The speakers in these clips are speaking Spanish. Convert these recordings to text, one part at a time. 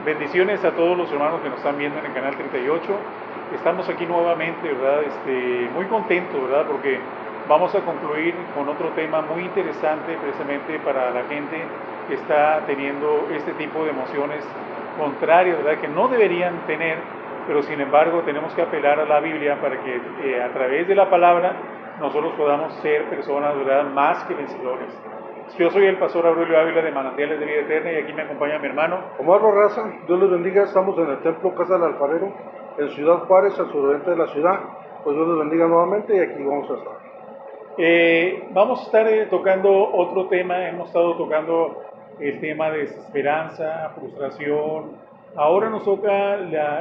Bendiciones a todos los hermanos que nos están viendo en el canal 38. Estamos aquí nuevamente, ¿verdad? Muy contentos, ¿verdad? Porque vamos a concluir con otro tema muy interesante precisamente para la gente que está teniendo este tipo de emociones contrarias, ¿verdad? Que no deberían tener, pero sin embargo tenemos que apelar a la Biblia para que a través de la palabra nosotros podamos ser personas, ¿verdad? Más que vencedores. Yo soy el pastor Aurelio Ávila de Manantiales de Vida Eterna y aquí me acompaña mi hermano Omar Barraza, Dios les bendiga. Estamos en el templo Casa del Alfarero, en Ciudad Juárez, al suroriente de la ciudad. Pues Dios les bendiga nuevamente y aquí vamos a estar. Vamos a estar tocando otro tema. Hemos estado tocando el tema de desesperanza, frustración. Ahora nos toca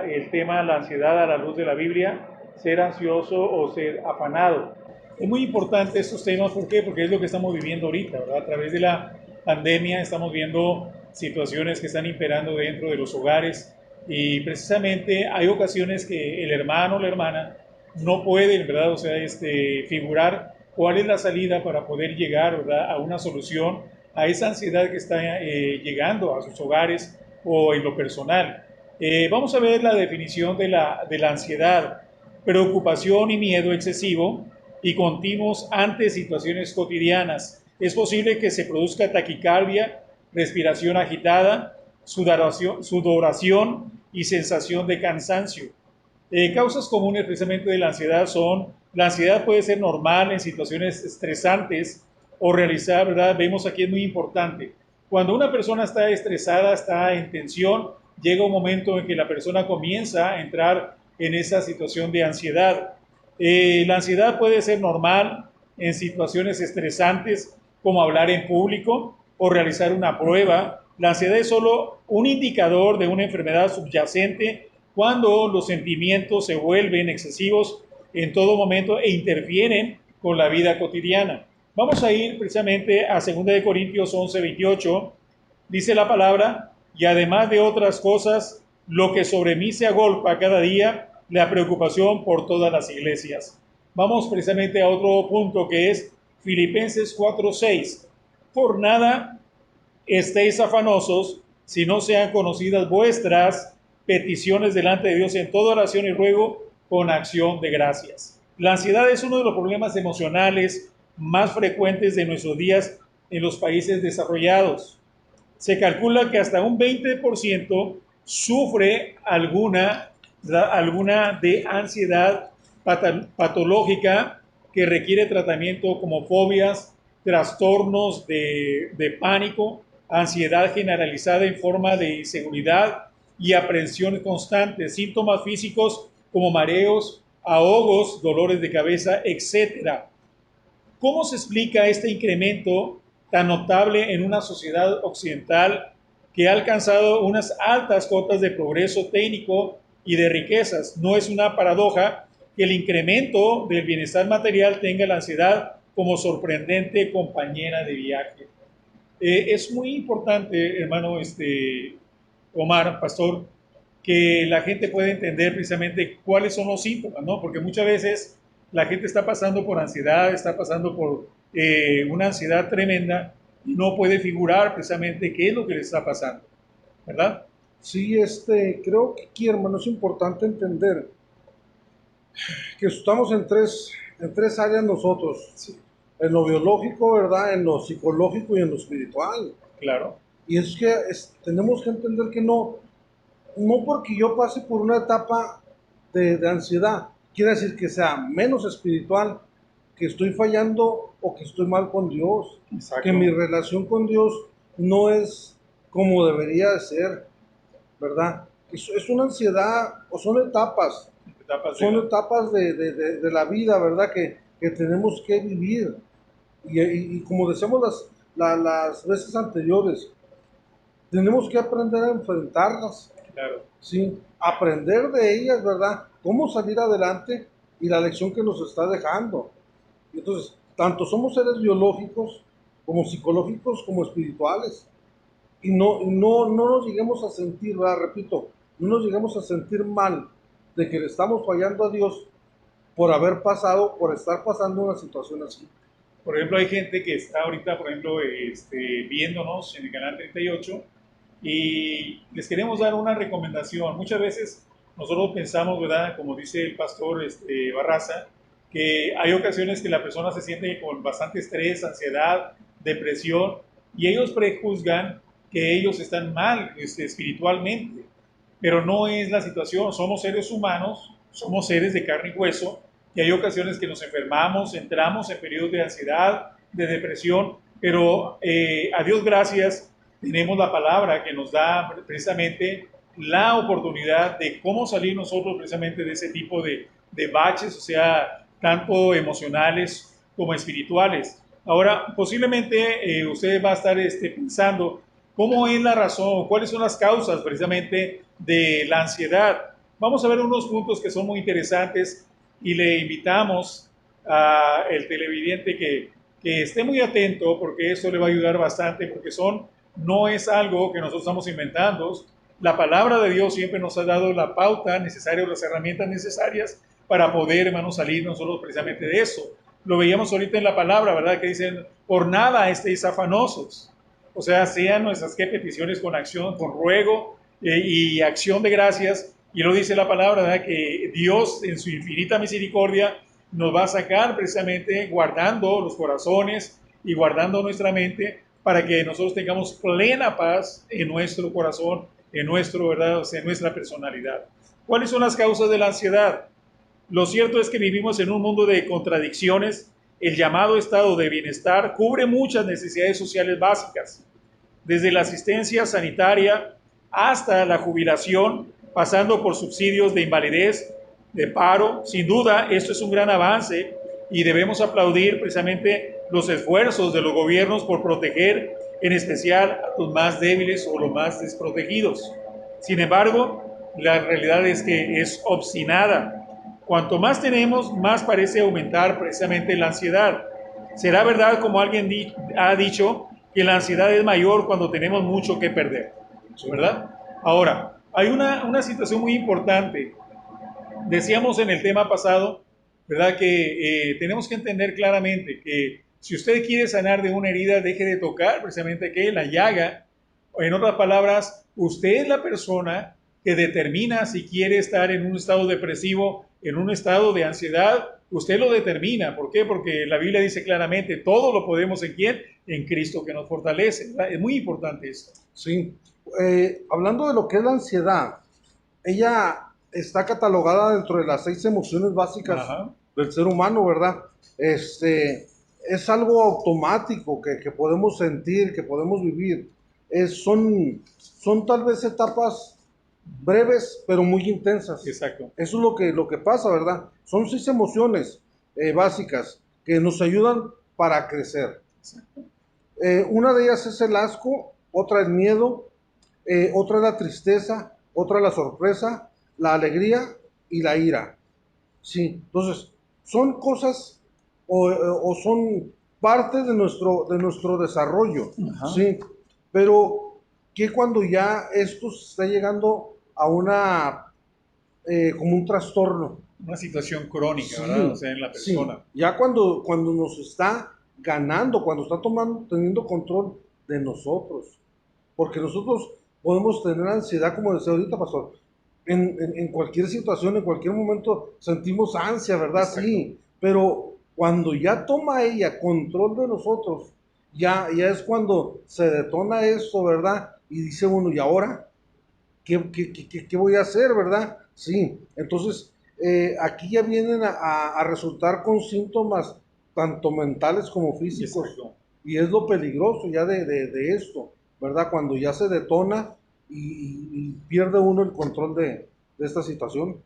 el tema la ansiedad a la luz de la Biblia, ser ansioso o ser afanado. Es muy importante estos temas, ¿por qué? Porque es lo que estamos viviendo ahorita, ¿verdad? A través de la pandemia estamos viendo situaciones que están imperando dentro de los hogares y precisamente hay ocasiones que el hermano o la hermana no puede, ¿verdad? O sea, figurar cuál es la salida para poder llegar, ¿verdad?, a una solución a esa ansiedad que está llegando a sus hogares o en lo personal. Vamos a ver la definición de la ansiedad: preocupación y miedo excesivo y continuos ante situaciones cotidianas. Es posible que se produzca taquicardia, respiración agitada, sudoración y sensación de cansancio. Causas comunes precisamente de la ansiedad son: la ansiedad puede ser normal en situaciones estresantes o realizar, ¿verdad? Vemos aquí es muy importante. Cuando una persona está estresada, está en tensión, llega un momento en que la persona comienza a entrar en esa situación de ansiedad. La ansiedad puede ser normal en situaciones estresantes como hablar en público o realizar una prueba. La ansiedad es solo un indicador de una enfermedad subyacente cuando los sentimientos se vuelven excesivos en todo momento e interfieren con la vida cotidiana. Vamos a ir precisamente a 2 Corintios 11:28. Dice la palabra: y además de otras cosas, lo que sobre mí se agolpa cada día, la preocupación por todas las iglesias. Vamos precisamente a otro punto que es Filipenses 4:6. Por nada estéis afanosos, si no sean conocidas vuestras peticiones delante de Dios en toda oración y ruego con acción de gracias. La ansiedad es uno de los problemas emocionales más frecuentes de nuestros días en los países desarrollados. Se calcula que hasta un 20% sufre alguna de ansiedad patológica que requiere tratamiento, como fobias, trastornos de pánico, ansiedad generalizada en forma de inseguridad y aprensión constante, síntomas físicos como mareos, ahogos, dolores de cabeza, etcétera. ¿Cómo se explica este incremento tan notable en una sociedad occidental que ha alcanzado unas altas cotas de progreso técnico y de riquezas? No es una paradoja que el incremento del bienestar material tenga la ansiedad como sorprendente compañera de viaje. Es muy importante, hermano Omar, pastor, que la gente pueda entender precisamente cuáles son los síntomas, ¿no? Porque muchas veces la gente está pasando por ansiedad, está pasando por una ansiedad tremenda y no puede figurar precisamente qué es lo que le está pasando, ¿verdad? Sí, creo que aquí, hermano, es importante entender que estamos en tres áreas nosotros. Sí, En lo biológico, ¿verdad? En lo psicológico y en lo espiritual. claro, Y es que tenemos que entender que no porque yo pase por una etapa de ansiedad, quiere decir que sea menos espiritual, que estoy fallando o que estoy mal con Dios, que exacto. mi relación con Dios no es como debería de ser, ¿verdad? Es una ansiedad o Etapas de son la... etapas de la vida, ¿verdad? Que tenemos que vivir. Y como decíamos las veces anteriores, tenemos que aprender a enfrentarlas, Claro. ¿sí? Aprender de ellas, ¿verdad? Cómo salir adelante y la lección que nos está dejando. Entonces, tanto somos seres biológicos, como psicológicos, como espirituales. Y no nos lleguemos a sentir, ¿verdad? Repito, no nos lleguemos a sentir mal de que le estamos fallando a Dios por estar pasando una situación así. Por ejemplo, hay gente que está ahorita, por ejemplo, viéndonos en el canal 38 Y les queremos dar una recomendación. Muchas veces nosotros pensamos, ¿verdad? Como dice el pastor Barraza, que hay ocasiones que la persona se siente con bastante estrés, ansiedad, depresión, y ellos prejuzgan que ellos están mal espiritualmente, pero no es la situación. Somos seres humanos, somos seres de carne y hueso, y hay ocasiones que nos enfermamos, entramos en periodos de ansiedad, de depresión, pero a Dios gracias, tenemos la palabra que nos da precisamente la oportunidad de cómo salir nosotros precisamente de ese tipo de baches, o sea, tanto emocionales como espirituales. Ahora, posiblemente usted va a estar pensando, ¿cómo es la razón? ¿Cuáles son las causas precisamente de la ansiedad? Vamos a ver unos puntos que son muy interesantes y le invitamos al televidente que esté muy atento porque esto le va a ayudar bastante, porque no es algo que nosotros estamos inventando. La palabra de Dios siempre nos ha dado la pauta necesaria o las herramientas necesarias para poder, hermanos, salir nosotros precisamente de eso. Lo veíamos ahorita en la palabra, ¿verdad? Que dicen, por nada estéis afanosos. O sea, sean nuestras peticiones con acción, con ruego y acción de gracias. Y lo dice la palabra, ¿verdad? Que Dios en su infinita misericordia nos va a sacar precisamente guardando los corazones y guardando nuestra mente para que nosotros tengamos plena paz en nuestro corazón, en nuestro, ¿verdad? O sea, en nuestra personalidad. ¿Cuáles son las causas de la ansiedad? Lo cierto es que vivimos en un mundo de contradicciones. El llamado estado de bienestar cubre muchas necesidades sociales básicas, desde la asistencia sanitaria hasta la jubilación, pasando por subsidios de invalidez, de paro. Sin duda, esto es un gran avance y debemos aplaudir precisamente los esfuerzos de los gobiernos por proteger en especial a los más débiles o los más desprotegidos. Sin embargo, la realidad es que es obstinada. Cuanto más tenemos, más parece aumentar precisamente la ansiedad. ¿Será verdad, como alguien ha dicho, que la ansiedad es mayor cuando tenemos mucho que perder? ¿Verdad? Ahora, hay una situación muy importante. Decíamos en el tema pasado, ¿verdad? Que tenemos que entender claramente que si usted quiere sanar de una herida, deje de tocar precisamente que la llaga. En otras palabras, usted es la persona que determina si quiere estar en un estado depresivo, en un estado de ansiedad. Usted lo determina. ¿Por qué? Porque la Biblia dice claramente, todo lo podemos en quién? En Cristo que nos fortalece. ¿Verdad? Es muy importante esto. Sí. Hablando de lo que es la ansiedad, ella está catalogada dentro de las 6 emociones básicas Ajá. del ser humano, ¿verdad? Es algo automático que podemos sentir, que podemos vivir. Son tal vez etapas breves, pero muy intensas. Exacto. Eso es lo que pasa, ¿verdad? Son 6 emociones básicas que nos ayudan para crecer. Una de ellas es el asco, otra es miedo, otra es la tristeza, otra es la sorpresa, la alegría y la ira. Sí, entonces, son cosas o son parte de nuestro desarrollo, Ajá. sí, pero que cuando ya esto está llegando a como un trastorno. Una situación crónica, ¿verdad? O Sí, sea, en la sí, persona. ya cuando nos está ganando, cuando está teniendo control de nosotros, porque nosotros podemos tener ansiedad, como decía ahorita, pastor, en cualquier situación, en cualquier momento sentimos ansia, ¿verdad? Exacto. Sí, pero cuando ya toma ella control de nosotros, ya es cuando se detona eso, ¿verdad? Y dice uno, ¿y ahora? ¿Qué voy a hacer, verdad? Sí, entonces aquí ya vienen a resultar con síntomas tanto mentales como físicos. Exacto. Y es lo peligroso ya de esto, ¿verdad? Cuando ya se detona y pierde uno el control de esta situación.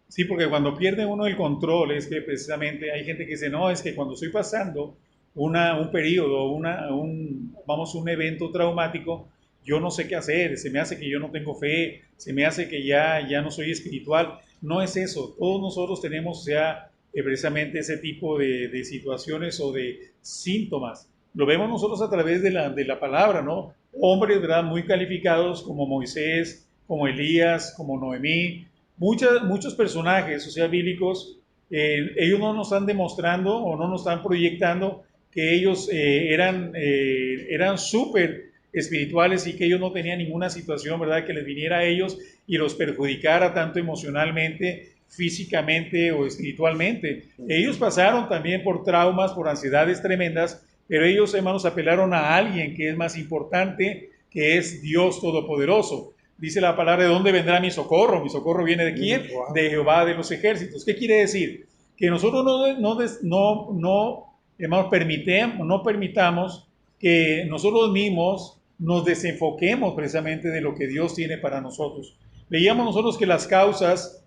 Sí, porque cuando pierde uno el control es que precisamente hay gente que dice, no, es que cuando estoy pasando un periodo, vamos, un evento traumático, yo no sé qué hacer, se me hace que yo no tengo fe, se me hace que ya no soy espiritual. No es eso, todos nosotros tenemos ya precisamente ese tipo de situaciones o de síntomas. Lo vemos nosotros a través de la palabra, ¿no? Hombres, ¿verdad? Muy calificados como Moisés, como Elías, como Noemí, muchos personajes, o sea, bíblicos, ellos no nos están demostrando o no nos están proyectando que ellos eran súper espirituales y que ellos no tenían ninguna situación, ¿verdad?, que les viniera a ellos y los perjudicara tanto emocionalmente, físicamente o espiritualmente. Ellos pasaron también por traumas, por ansiedades tremendas, pero ellos, hermanos, apelaron a alguien que es más importante, que es Dios Todopoderoso. Dice la palabra: ¿de dónde vendrá mi socorro? ¿Mi socorro viene de quién? De Jehová de los ejércitos. ¿Qué quiere decir? Que nosotros no permitamos que nosotros mismos nos desenfoquemos precisamente de lo que Dios tiene para nosotros. Veíamos nosotros que las causas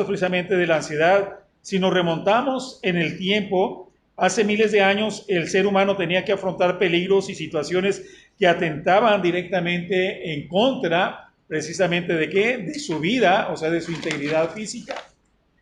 precisamente de la ansiedad, si nos remontamos en el tiempo, hace miles de años el ser humano tenía que afrontar peligros y situaciones que atentaban directamente en contra, precisamente ¿de qué? De su vida, o sea, de su integridad física.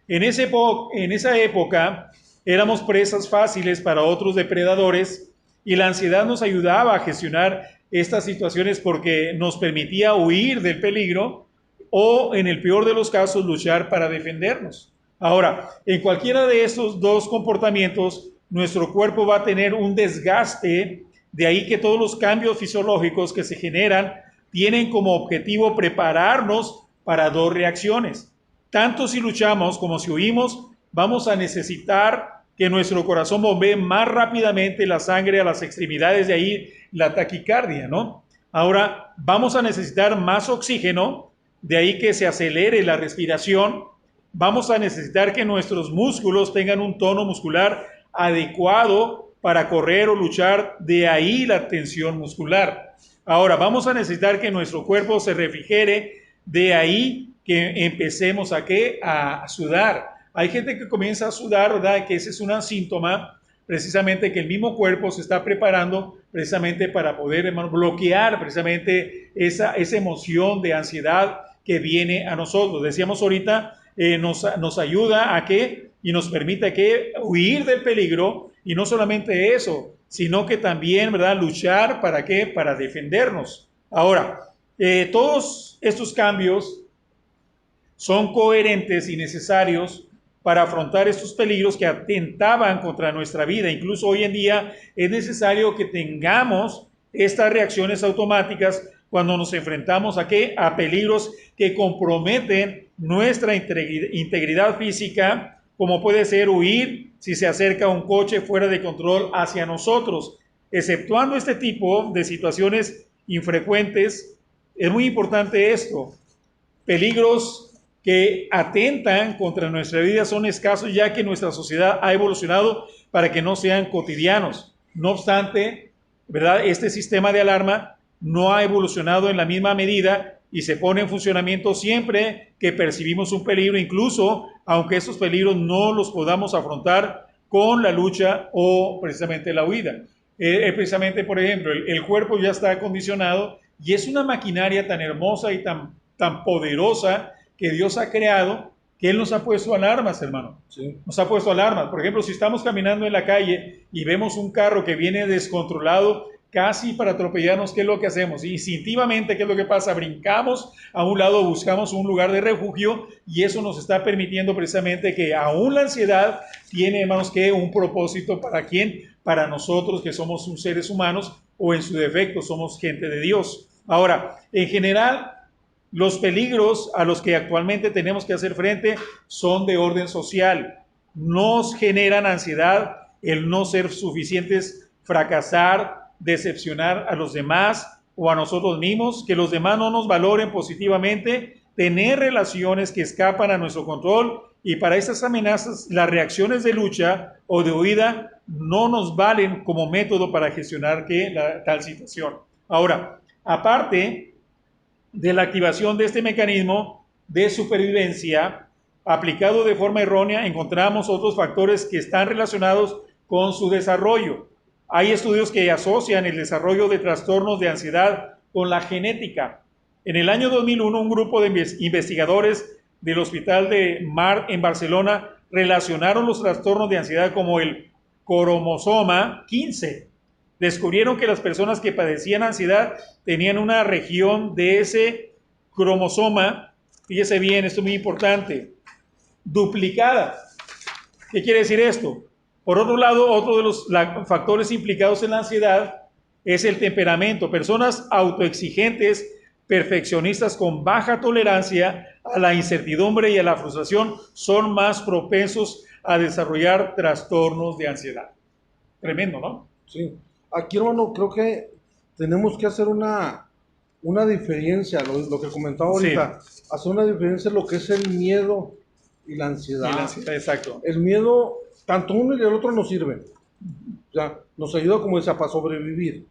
En esa época éramos presas fáciles para otros depredadores y la ansiedad nos ayudaba a gestionar estas situaciones porque nos permitía huir del peligro o, en el peor de los casos, luchar para defendernos. Ahora, en cualquiera de estos dos comportamientos, nuestro cuerpo va a tener un desgaste, de ahí que todos los cambios fisiológicos que se generan tienen como objetivo prepararnos para dos reacciones. Tanto si luchamos como si huimos, vamos a necesitar que nuestro corazón bombee más rápidamente la sangre a las extremidades, de ahí la taquicardia, ¿no? Ahora, vamos a necesitar más oxígeno, de ahí que se acelere la respiración. Vamos a necesitar que nuestros músculos tengan un tono muscular adecuado para correr o luchar, de ahí la tensión muscular. Ahora, vamos a necesitar que nuestro cuerpo se refrigere, de ahí que empecemos a sudar. Hay gente que comienza a sudar, ¿verdad?, que ese es un síntoma precisamente que el mismo cuerpo se está preparando precisamente para poder, hermano, bloquear precisamente esa emoción de ansiedad que viene a nosotros. Decíamos ahorita, nos ayuda a que y nos permite que huir del peligro, y no solamente eso, sino que también, ¿verdad?, luchar ¿para qué? Para defendernos. Ahora, todos estos cambios son coherentes y necesarios para afrontar estos peligros que atentaban contra nuestra vida. Incluso hoy en día es necesario que tengamos estas reacciones automáticas cuando nos enfrentamos ¿a qué? A peligros que comprometen nuestra integridad física, como puede ser huir si se acerca un coche fuera de control hacia nosotros. Exceptuando este tipo de situaciones infrecuentes, es muy importante esto: peligros que atentan contra nuestra vida son escasos, ya que nuestra sociedad ha evolucionado para que no sean cotidianos. No obstante, ¿verdad?, este sistema de alarma no ha evolucionado en la misma medida y se pone en funcionamiento siempre que percibimos un peligro, incluso aunque esos peligros no los podamos afrontar con la lucha o precisamente la huida. Precisamente, por ejemplo, el cuerpo ya está acondicionado y es una maquinaria tan hermosa y tan poderosa que Dios ha creado, que Él nos ha puesto alarmas, hermano. Sí. Nos ha puesto alarmas. Por ejemplo, si estamos caminando en la calle y vemos un carro que viene descontrolado, casi para atropellarnos, ¿qué es lo que hacemos? Instintivamente, ¿qué es lo que pasa? Brincamos a un lado, buscamos un lugar de refugio, y eso nos está permitiendo precisamente que aún la ansiedad tiene, hermanos, que un propósito. ¿Para quién? Para nosotros, que somos seres humanos, o en su defecto somos gente de Dios. Ahora, en general, los peligros a los que actualmente tenemos que hacer frente son de orden social. Nos generan ansiedad el no ser suficientes, fracasar, decepcionar a los demás o a nosotros mismos, que los demás no nos valoren positivamente, tener relaciones que escapan a nuestro control, y para estas amenazas las reacciones de lucha o de huida no nos valen como método para gestionar tal situación. Ahora, aparte de la activación de este mecanismo de supervivencia aplicado de forma errónea, encontramos otros factores que están relacionados con su desarrollo. Hay estudios que asocian el desarrollo de trastornos de ansiedad con la genética. En el año 2001, un grupo de investigadores del Hospital de Mar en Barcelona relacionaron los trastornos de ansiedad como el cromosoma 15. Descubrieron que las personas que padecían ansiedad tenían una región de ese cromosoma, fíjese bien, esto es muy importante, duplicada. ¿Qué quiere decir esto? Por otro lado, otro de los factores implicados en la ansiedad es el temperamento. Personas autoexigentes, perfeccionistas con baja tolerancia a la incertidumbre y a la frustración son más propensos a desarrollar trastornos de ansiedad. Tremendo, ¿no? Sí. Aquí, hermano, creo que tenemos que hacer una diferencia, lo que comentaba Sí. ahorita, hacer una diferencia en lo que es el miedo y la ansiedad. Y la ansiedad, exacto. El miedo, tanto uno y el otro nos sirven. O sea, nos ayuda, como decía, para sobrevivir.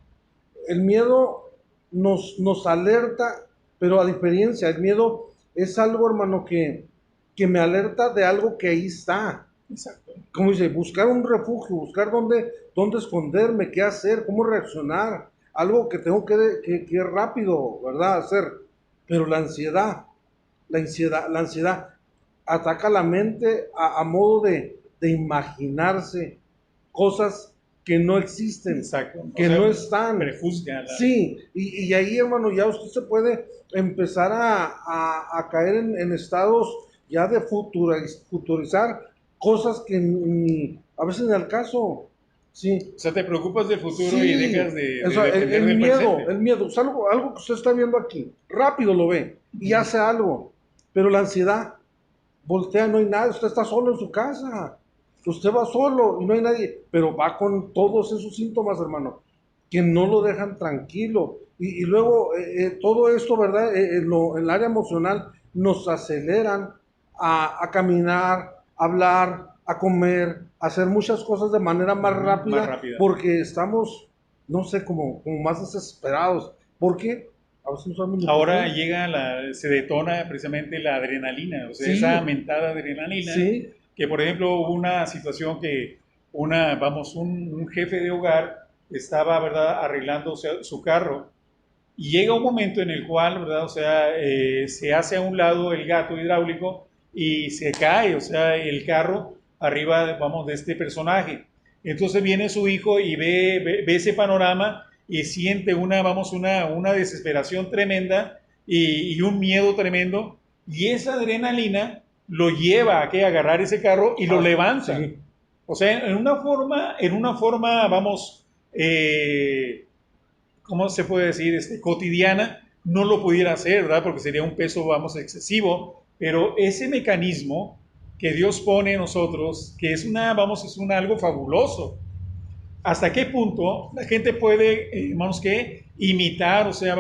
El miedo nos alerta, pero a diferencia, el miedo es algo, hermano, que me alerta de algo que ahí está. Exacto. Como dice, buscar un refugio, buscar dónde esconderme, qué hacer, cómo reaccionar, algo que tengo que rápido, ¿verdad? Hacer. Pero la ansiedad ataca la mente a modo de imaginarse cosas que no existen, Exacto. que no están. Prejuzga. Sí, y ahí, hermano, ya usted se puede empezar a caer en estados ya de futurizar cosas que a veces ni al caso. Sí, O sea, te preocupas del futuro sí, y dejas de o sea, depender el del miedo, presente. el miedo, es algo que usted está viendo aquí, rápido lo ve y hace algo, pero la ansiedad, voltea, no hay nada, usted está solo en su casa, usted va solo y no hay nadie, pero va con todos esos síntomas, hermano, que no lo dejan tranquilo. Y luego todo esto, ¿verdad? En el área emocional nos aceleran a caminar, a hablar, a comer, a hacer muchas cosas de manera más rápida, Más rápida. porque estamos, no sé, como más desesperados. ¿Por qué? A veces no sabemos ni por Ahora qué. se detona precisamente la adrenalina, o sea, Sí, esa mentada adrenalina, sí, que por ejemplo hubo una situación que un jefe de hogar estaba, ¿verdad?, arreglando, o sea, su carro y llega un momento en el cual, ¿verdad?, o sea, se hace a un lado el gato hidráulico y se cae, o sea, el carro arriba, vamos, de este personaje. Entonces viene su hijo y ve ese panorama y siente una desesperación tremenda y un miedo tremendo. Y esa adrenalina lo lleva a agarrar ese carro y lo levanta. sí. O sea, en una forma, vamos, ¿cómo se puede decir? Cotidiana, no lo pudiera hacer, ¿verdad? Porque sería un peso, vamos, excesivo, pero ese mecanismo que Dios pone en nosotros, que es algo fabuloso. ¿Hasta qué punto la gente puede, vamos, que imitar, o sea,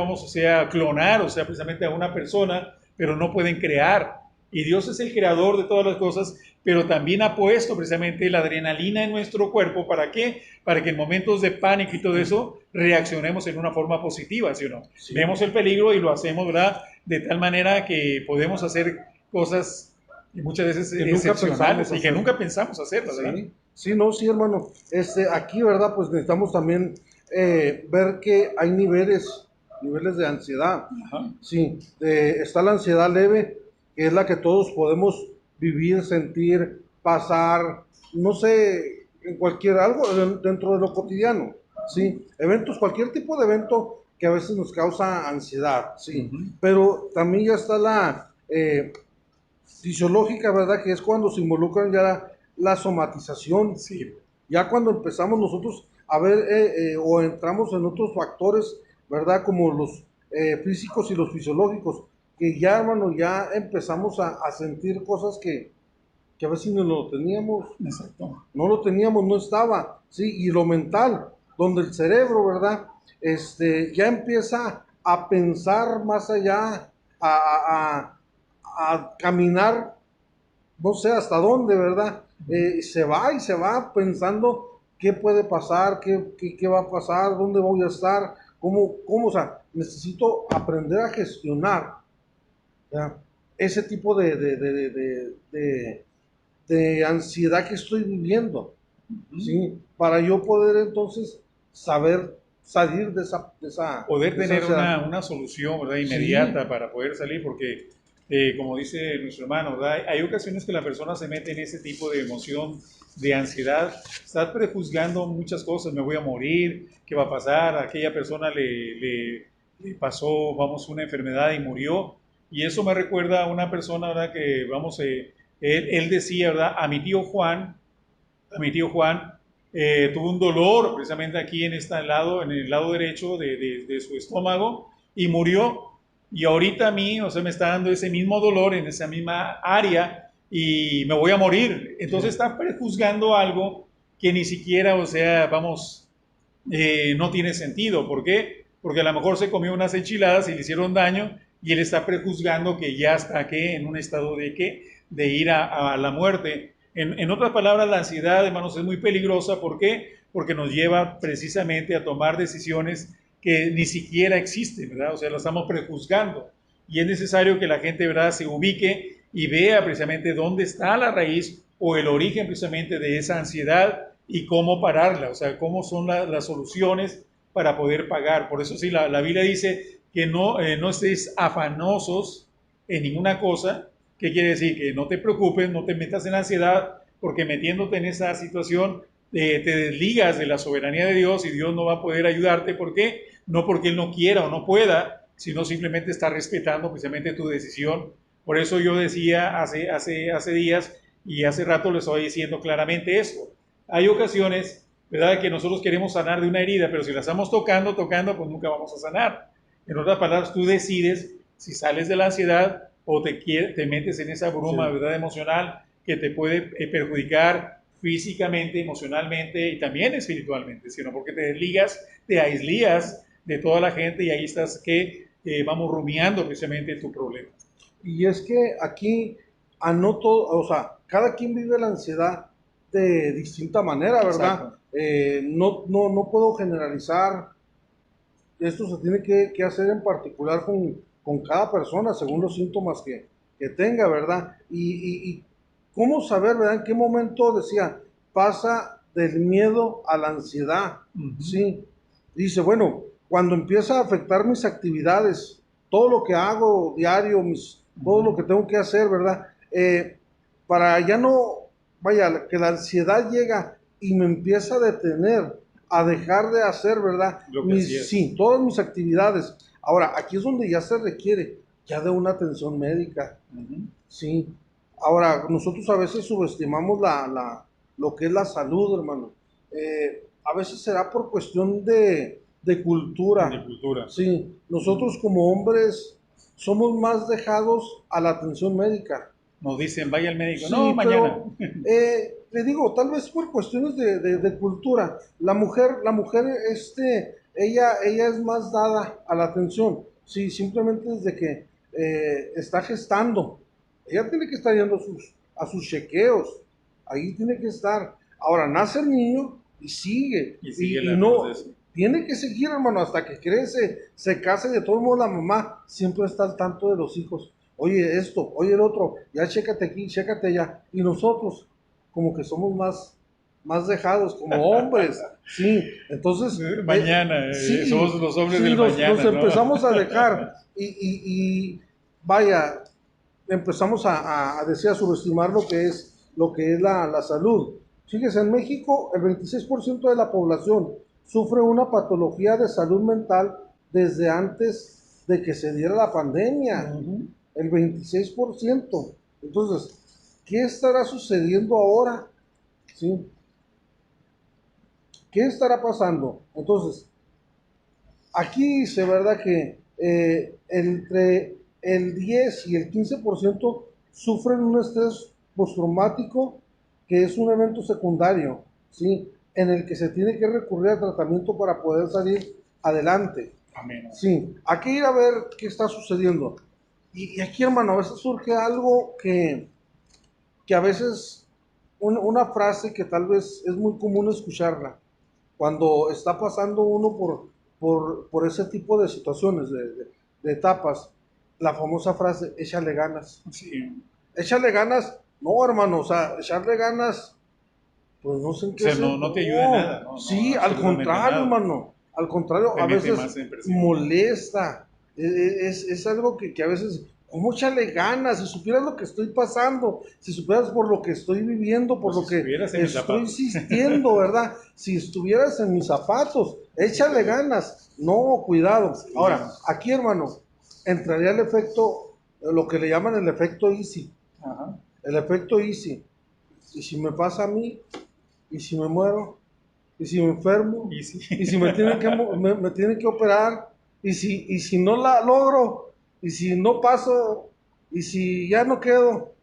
clonar, o sea, precisamente a una persona, pero no pueden crear? Y Dios es el creador de todas las cosas, pero también ha puesto precisamente la adrenalina en nuestro cuerpo. ¿Para qué? Para que en momentos de pánico y todo eso reaccionemos en una forma positiva, ¿sí o no? Sí. Vemos el peligro y lo hacemos, ¿verdad? De tal manera que podemos hacer cosas y muchas veces Que nunca excepcionales pensamos y que hacer. nunca pensamos hacerlas, ¿verdad? Sí, sí, no, sí, hermano. Aquí, ¿verdad? Pues necesitamos también ver que hay niveles de ansiedad. Ajá. Sí, está la ansiedad leve, que es la que todos podemos vivir, sentir, pasar, no sé, en cualquier algo dentro de lo cotidiano. Sí, eventos, cualquier tipo de evento que a veces nos causa ansiedad, sí. Uh-huh. Pero también ya está la fisiológica, ¿verdad? Que es cuando se involucran ya la somatización. Sí. Ya cuando empezamos nosotros a ver o entramos en otros factores, ¿verdad? Como los físicos y los fisiológicos, que ya, hermano, ya empezamos a sentir cosas que a veces no lo teníamos, Exacto. no estaba, ¿sí? Y lo mental, donde el cerebro, ¿verdad? Ya empieza a pensar más allá, a caminar, no sé hasta dónde, ¿verdad? Se va pensando qué puede pasar, qué va a pasar, dónde voy a estar, o sea, necesito aprender a gestionar, ¿ya? Ese tipo de ansiedad que estoy viviendo, ¿sí? Para yo poder entonces saber salir Poder de esa tener ansiedad. una solución, ¿verdad?, Sí, inmediata para poder salir, porque como dice nuestro hermano, ¿verdad?, hay ocasiones que la persona se mete en ese tipo de emoción, de ansiedad, está prejuzgando muchas cosas, me voy a morir, ¿qué va a pasar? A aquella persona le pasó, vamos, una enfermedad y murió, y eso me recuerda a una persona, ¿verdad?, que, vamos, él decía, ¿verdad?, a mi tío Juan, tuvo un dolor precisamente aquí en el lado derecho de su estómago y murió. Y ahorita a mí, o sea, me está dando ese mismo dolor en esa misma área y me voy a morir. Entonces está prejuzgando algo que ni siquiera, o sea, vamos, no tiene sentido. ¿Por qué? Porque a lo mejor se comió unas enchiladas y le hicieron daño y él está prejuzgando que ya está ¿qué? En un estado de ¿qué? De ir a la muerte. En otras palabras, la ansiedad, hermanos, es muy peligrosa. ¿Por qué? Porque nos lleva precisamente a tomar decisiones que ni siquiera existen, ¿verdad? O sea, lo estamos prejuzgando. Y es necesario que la gente, ¿verdad?, se ubique y vea precisamente dónde está la raíz o el origen precisamente de esa ansiedad y cómo pararla, o sea, cómo son las soluciones para poder pagar. Por eso sí, la Biblia dice que no estéis afanosos en ninguna cosa. ¿Qué quiere decir? Que no te preocupes, no te metas en ansiedad, porque metiéndote en esa situación te desligas de la soberanía de Dios y Dios no va a poder ayudarte. ¿Por qué? No porque Él no quiera o no pueda, sino simplemente está respetando precisamente tu decisión. Por eso yo decía hace días y hace rato les estoy diciendo claramente esto. Hay ocasiones, ¿verdad?, que nosotros queremos sanar de una herida, pero si la estamos tocando, pues nunca vamos a sanar. En otras palabras, tú decides si sales de la ansiedad o te metes en esa bruma, ¿verdad?, emocional que te puede perjudicar físicamente, emocionalmente y también espiritualmente, sino porque te desligas, te aislías de toda la gente y ahí estás que vamos rumiando precisamente tu problema. Y es que aquí anoto, o sea, cada quien vive la ansiedad de distinta manera, ¿verdad? Exacto. No puedo generalizar. Esto se tiene que hacer en particular con cada persona, según los síntomas que tenga, ¿verdad? Y cómo saber, ¿verdad? En qué momento decía, pasa del miedo a la ansiedad, ¿sí? Dice, bueno, cuando empieza a afectar mis actividades, todo lo que hago diario, todo lo que tengo que hacer, ¿verdad? Para ya no, vaya, que la ansiedad llega y me empieza a detener, a dejar de hacer, ¿verdad? Lo que hacías. Sí, todas mis actividades. Ahora, aquí es donde ya se requiere ya de una atención médica, sí. Ahora, nosotros a veces subestimamos lo que es la salud, hermano. A veces será por cuestión de De cultura, cultura. sí. Nosotros como hombres somos más dejados a la atención médica. Nos dicen, vaya al médico. No, Sí, mañana. pero le digo, tal vez por cuestiones de cultura. Ella es más dada a la atención. Sí, simplemente desde que está gestando. Ella tiene que estar yendo a sus chequeos. Ahí tiene que estar. Ahora, nace el niño y sigue. Y sigue Y el no, proceso. tiene que seguir, hermano, hasta que crece, se case. De todos modos, la mamá siempre está al tanto de los hijos. Oye esto, oye el otro, ya chécate aquí, chécate allá. Y nosotros, como que somos más dejados como hombres, sí. Entonces, Mañana, sí, somos los hombres sí, del nos mañana, empezamos a ¿no? dejar y vaya, empezamos a decir, a subestimar lo que es la salud. Fíjese, en México el 26% de la población sufre una patología de salud mental desde antes de que se diera la pandemia. El 26%. Entonces, ¿qué estará sucediendo ahora? ¿Sí? ¿Qué estará pasando? Entonces, aquí dice, ¿verdad? Que entre el 10 y el 15% sufren un estrés postraumático que es un evento secundario, ¿sí? En el que se tiene que recurrir al tratamiento para poder salir adelante. Amén. Sí, hay que ir a ver qué está sucediendo. Y aquí, hermano, a veces surge algo que a veces, una frase que tal vez es muy común escucharla, cuando está pasando uno por ese tipo de situaciones, de etapas, la famosa frase, échale ganas. Sí. Échale ganas, no, hermano, o sea, echarle ganas, pues no sé en O qué sea, se... no te ayuda en No, nada, no, no, sí, al absolutamente contrario, nada. hermano, al contrario, Te a mete veces más en presión. molesta, es algo que a veces, ¿cómo echarle ganas? Si supieras lo que estoy pasando, si supieras por lo que estoy viviendo, por Pues si lo que estuvieras en mis estoy zapatos. sintiendo, ¿verdad? Si estuvieras en mis zapatos, échale ganas. No, cuidado. Sí. Ahora, aquí, hermano, entraría el efecto, lo que le llaman el efecto easy. Ajá. El efecto easy. ¿Y si me pasa a mí? ¿Y si me muero? y si me enfermo, Y sí. y si me tienen que, me tienen que operar, y si no la logro, y si no paso, y si ya no quedo.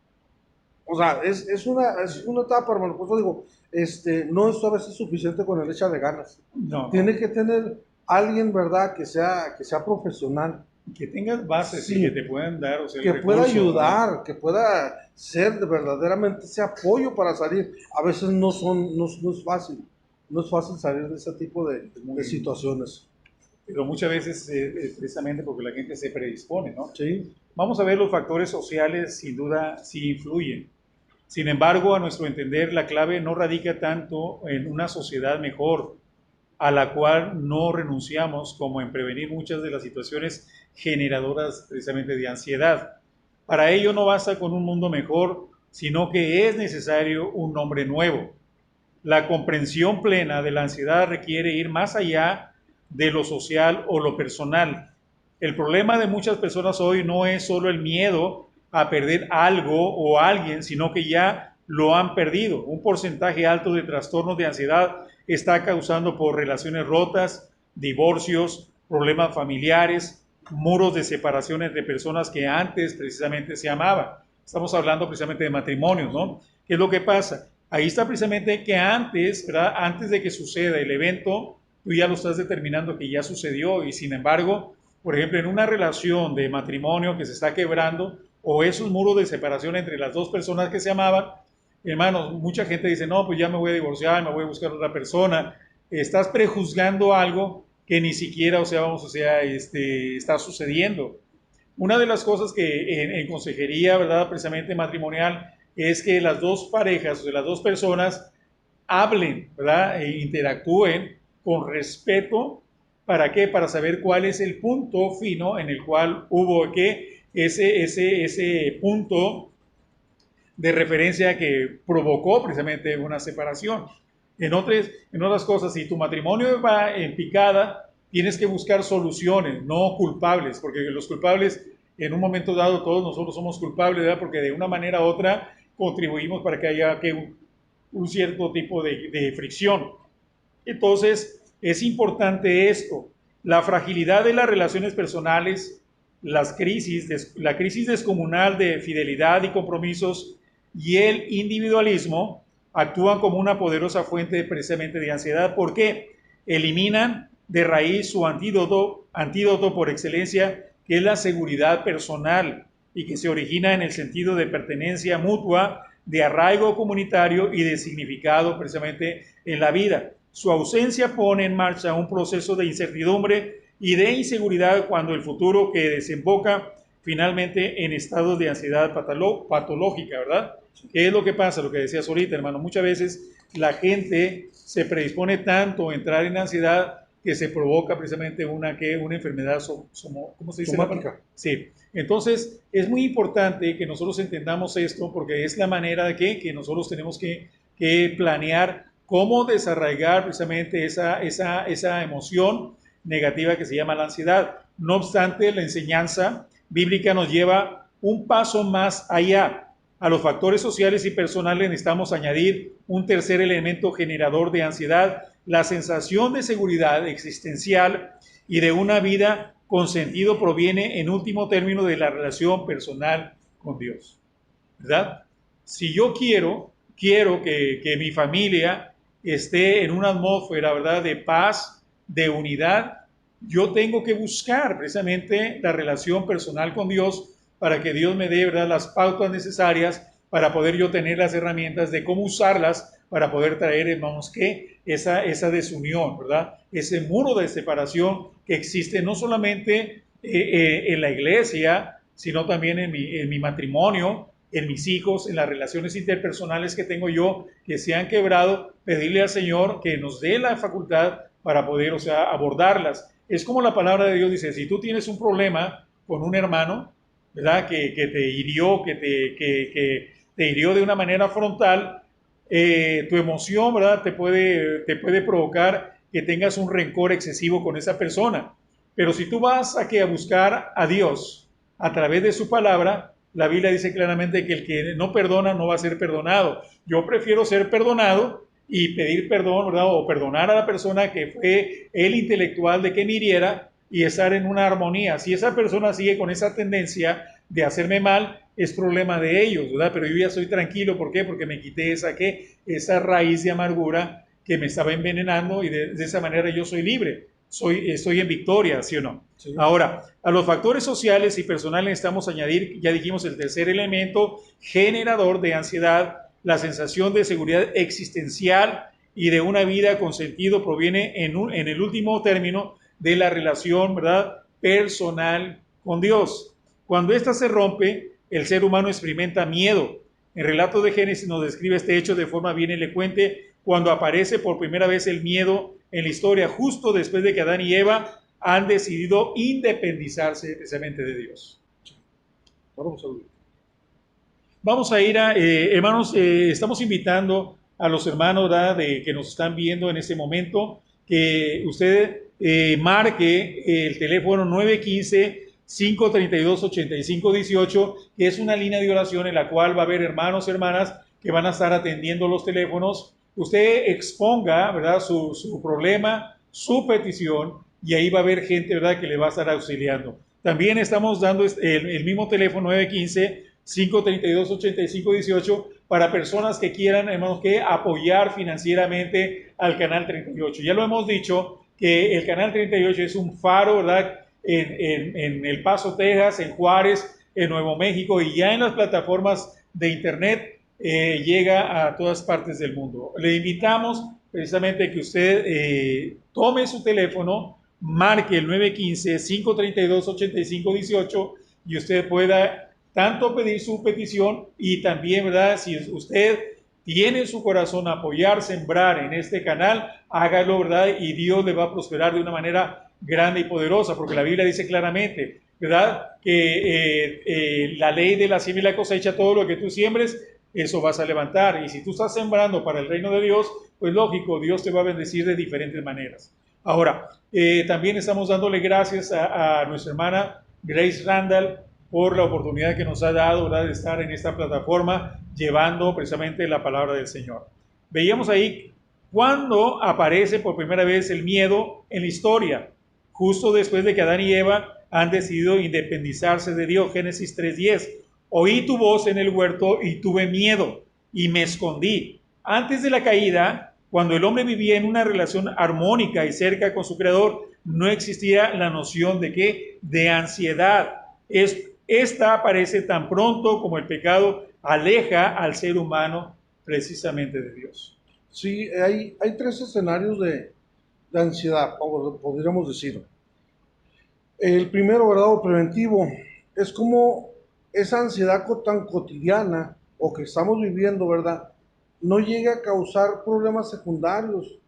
O sea, es una etapa, hermano. Por eso digo, no es a veces suficiente con el hecha de ganas. No, no. Tiene que tener alguien, ¿verdad?, que sea profesional. Que tengas bases y que Sí, te puedan dar, o sea, el que pueda recurso, ¿verdad? ayudar, que pueda ser verdaderamente ese apoyo para salir. A veces no es fácil, no es fácil salir de ese tipo Es de muy, situaciones. pero muchas veces es precisamente porque la gente se predispone, ¿no? Sí, Vamos a ver los factores sociales, sin duda, sí influyen. Sin embargo, a nuestro entender, la clave no radica tanto en una sociedad mejor, a la cual no renunciamos, como en prevenir muchas de las situaciones generadoras precisamente de ansiedad. Para ello no basta con un mundo mejor, sino que es necesario un hombre nuevo. La comprensión plena de la ansiedad requiere ir más allá de lo social o lo personal. El problema de muchas personas hoy no es solo el miedo a perder algo o a alguien, sino que ya lo han perdido. Un porcentaje alto de trastornos de ansiedad está causando por relaciones rotas, divorcios, problemas familiares, muros de separación entre personas que antes precisamente se amaban. Estamos hablando precisamente de matrimonios, ¿no? ¿Qué es lo que pasa? Ahí está precisamente que antes, ¿verdad? Antes de que suceda el evento, tú ya lo estás determinando que ya sucedió y sin embargo, por ejemplo, en una relación de matrimonio que se está quebrando o esos muros de separación entre las dos personas que se amaban, hermanos, mucha gente dice, no, pues ya me voy a divorciar, me voy a buscar otra persona. Estás prejuzgando algo que ni siquiera, o sea, vamos, o sea, está sucediendo. Una de las cosas que en consejería, ¿verdad? Precisamente matrimonial, es que las dos parejas, o sea, las dos personas hablen, ¿verdad? E interactúen con respeto. ¿Para qué? Para saber cuál es el punto fino en el cual hubo que ese punto de referencia que provocó precisamente una separación. En otras cosas, si tu matrimonio va en picada, tienes que buscar soluciones, no culpables, porque los culpables, en un momento dado, todos nosotros somos culpables, ¿verdad? Porque de una manera u otra contribuimos para que haya un cierto tipo de fricción. Entonces, es importante esto, la fragilidad de las relaciones personales, la crisis descomunal de fidelidad y compromisos y el individualismo actúan como una poderosa fuente precisamente de ansiedad. ¿Por qué? Eliminan de raíz su antídoto por excelencia, que es la seguridad personal y que se origina en el sentido de pertenencia mutua, de arraigo comunitario y de significado precisamente en la vida. Su ausencia pone en marcha un proceso de incertidumbre y de inseguridad cuando el futuro que desemboca finalmente en estados de ansiedad patológica, ¿verdad? ¿Qué es lo que pasa? Lo que decías ahorita, hermano. Muchas veces la gente se predispone tanto a entrar en ansiedad que se provoca precisamente una enfermedad, ¿cómo se dice la palabra? somática. Sí. Entonces, es muy importante que nosotros entendamos esto porque es la manera de que nosotros tenemos que planear cómo desarraigar precisamente esa emoción negativa que se llama la ansiedad. No obstante, la enseñanza bíblica nos lleva un paso más allá. A los factores sociales y personales necesitamos añadir un tercer elemento generador de ansiedad, la sensación de seguridad existencial y de una vida con sentido proviene en último término de la relación personal con Dios, ¿verdad? Si yo quiero que mi familia esté en una atmósfera, ¿verdad?, de paz, de unidad, yo tengo que buscar precisamente la relación personal con Dios para que Dios me dé, ¿verdad?, las pautas necesarias para poder yo tener las herramientas de cómo usarlas para poder traer, hermanos, que esa desunión, ¿verdad? Ese muro de separación que existe no solamente en la iglesia, sino también en mi matrimonio, en mis hijos, en las relaciones interpersonales que tengo yo, que se han quebrado, pedirle al Señor que nos dé la facultad para poder, o sea, abordarlas. Es como la palabra de Dios dice, si tú tienes un problema con un hermano, ¿verdad? Que te hirió, que te hirió de una manera frontal, tu emoción, ¿verdad? Te puede provocar que tengas un rencor excesivo con esa persona. Pero si tú vas a buscar a Dios a través de su palabra, la Biblia dice claramente que el que no perdona no va a ser perdonado. Yo prefiero ser perdonado y pedir perdón, ¿verdad? O perdonar a la persona que fue el intelectual de que me hiriera y estar en una armonía. Si esa persona sigue con esa tendencia de hacerme mal, es problema de ellos, ¿verdad? Pero yo ya estoy tranquilo, ¿por qué? Porque me quité esa raíz de amargura que me estaba envenenando y de esa manera yo soy libre, estoy en victoria, ¿sí o no? Sí. Ahora, a los factores sociales y personales necesitamos añadir, ya dijimos, el tercer elemento generador de ansiedad, la sensación de seguridad existencial y de una vida con sentido proviene en el último término de la relación, ¿verdad?, personal con Dios. Cuando ésta se rompe, el ser humano experimenta miedo. El relato de Génesis nos describe este hecho de forma bien elocuente cuando aparece por primera vez el miedo en la historia, justo después de que Adán y Eva han decidido independizarse precisamente de Dios. Vamos a ir a, hermanos, estamos invitando a los hermanos, ¿verdad?, que nos están viendo en este momento, que usted marque el teléfono 915-532-8518, que es una línea de oración en la cual va a haber hermanos, hermanas, que van a estar atendiendo los teléfonos. Usted exponga, ¿verdad?, su problema, su petición, y ahí va a haber gente, ¿verdad?, que le va a estar auxiliando. También estamos dando el mismo teléfono 915-532-8518 para personas que quieran, hermanos, que apoyar financieramente al Canal 38. Ya lo hemos dicho, que el Canal 38 es un faro, ¿verdad?, en El Paso, Texas, en Juárez, en Nuevo México, y ya en las plataformas de internet llega a todas partes del mundo. Le invitamos precisamente que usted tome su teléfono, marque el 915-532-8518 y usted pueda tanto pedir su petición y también, ¿verdad?, si usted tiene en su corazón apoyar, sembrar en este canal, hágalo, ¿verdad? Y Dios le va a prosperar de una manera grande y poderosa, porque la Biblia dice claramente, ¿verdad?, que la ley de la siembra y la cosecha, todo lo que tú siembres, eso vas a levantar. Y si tú estás sembrando para el reino de Dios, pues lógico, Dios te va a bendecir de diferentes maneras. Ahora, también estamos dándole gracias a nuestra hermana Grace Randall por la oportunidad que nos ha dado, ¿verdad?, de estar en esta plataforma llevando precisamente la palabra del Señor. Veíamos ahí cuando aparece por primera vez el miedo en la historia, justo después de que Adán y Eva han decidido independizarse de Dios. Génesis 3:10. Oí tu voz en el huerto y tuve miedo y me escondí. Antes de la caída, cuando el hombre vivía en una relación armónica y cerca con su creador, no existía la noción de ¿qué? De ansiedad. Esta aparece tan pronto como el pecado aleja al ser humano precisamente de Dios. Sí, hay tres escenarios de ansiedad, podríamos decir. El primero, ¿verdad?, o preventivo, es como esa ansiedad tan cotidiana o que estamos viviendo, ¿verdad?, no llega a causar problemas secundarios.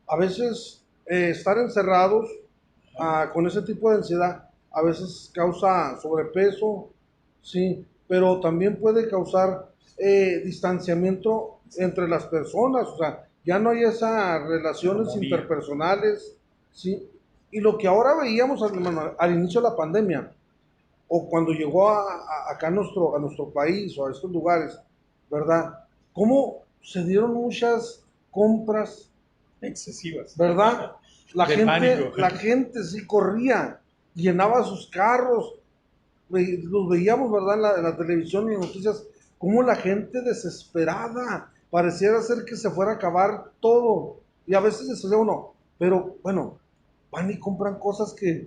A veces estar encerrados con ese tipo de ansiedad a veces causa sobrepeso, sí, pero también puede causar distanciamiento entre las personas, o sea, ya no hay esas relaciones interpersonales, sí. Y lo que ahora veíamos al inicio de la pandemia, o cuando llegó acá a nuestro país o a estos lugares, ¿verdad? Cómo se dieron muchas compras excesivas, ¿verdad? pánico. La gente sí corría, llenaba sus carros, los veíamos, ¿verdad?, en la televisión y en noticias, como la gente desesperada, pareciera ser que se fuera a acabar todo. Y a veces decía uno, pero bueno, van y compran cosas que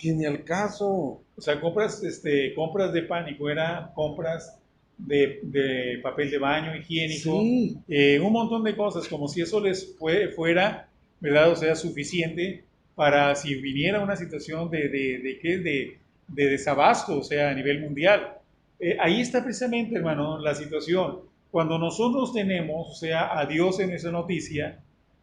ni al caso. O sea, compras de pánico, eran compras de papel de baño higiénico, Sí, un montón de cosas, como si eso les fuera, ¿verdad? O sea, suficiente para si viniera una situación de desabasto, o sea, a nivel mundial. Ahí está precisamente, hermano, la situación. Cuando nosotros tenemos, o sea, a Dios en esa noticia,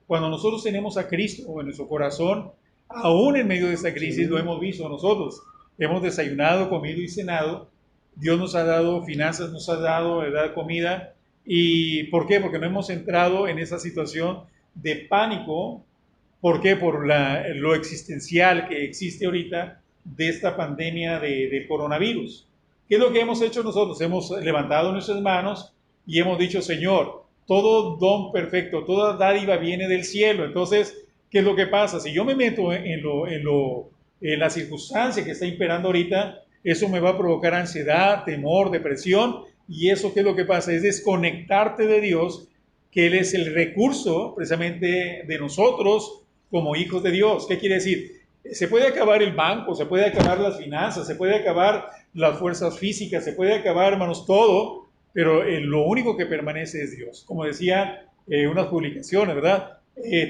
cuando nosotros tenemos a Cristo en nuestro corazón, aún en medio de esta crisis, sí, lo hemos visto nosotros. Hemos desayunado, comido y cenado. Dios nos ha dado finanzas, nos ha dado, ¿verdad?, comida. ¿Y por qué? Porque no hemos entrado en esa situación de pánico. ¿Por qué? Por lo existencial que existe ahorita de esta pandemia del coronavirus. ¿Qué es lo que hemos hecho nosotros? Hemos levantado nuestras manos y hemos dicho, Señor, todo don perfecto, toda dádiva viene del cielo. Entonces, ¿qué es lo que pasa? Si yo me meto en la circunstancia que está imperando ahorita, eso me va a provocar ansiedad, temor, depresión, y eso, ¿qué es lo que pasa? Es desconectarte de Dios, que Él es el recurso precisamente de nosotros como hijos de Dios. ¿Qué quiere decir? Se puede acabar el banco, se puede acabar las finanzas, se puede acabar las fuerzas físicas, se puede acabar, hermanos, todo, pero lo único que permanece es Dios. Como decía unas publicaciones, ¿verdad?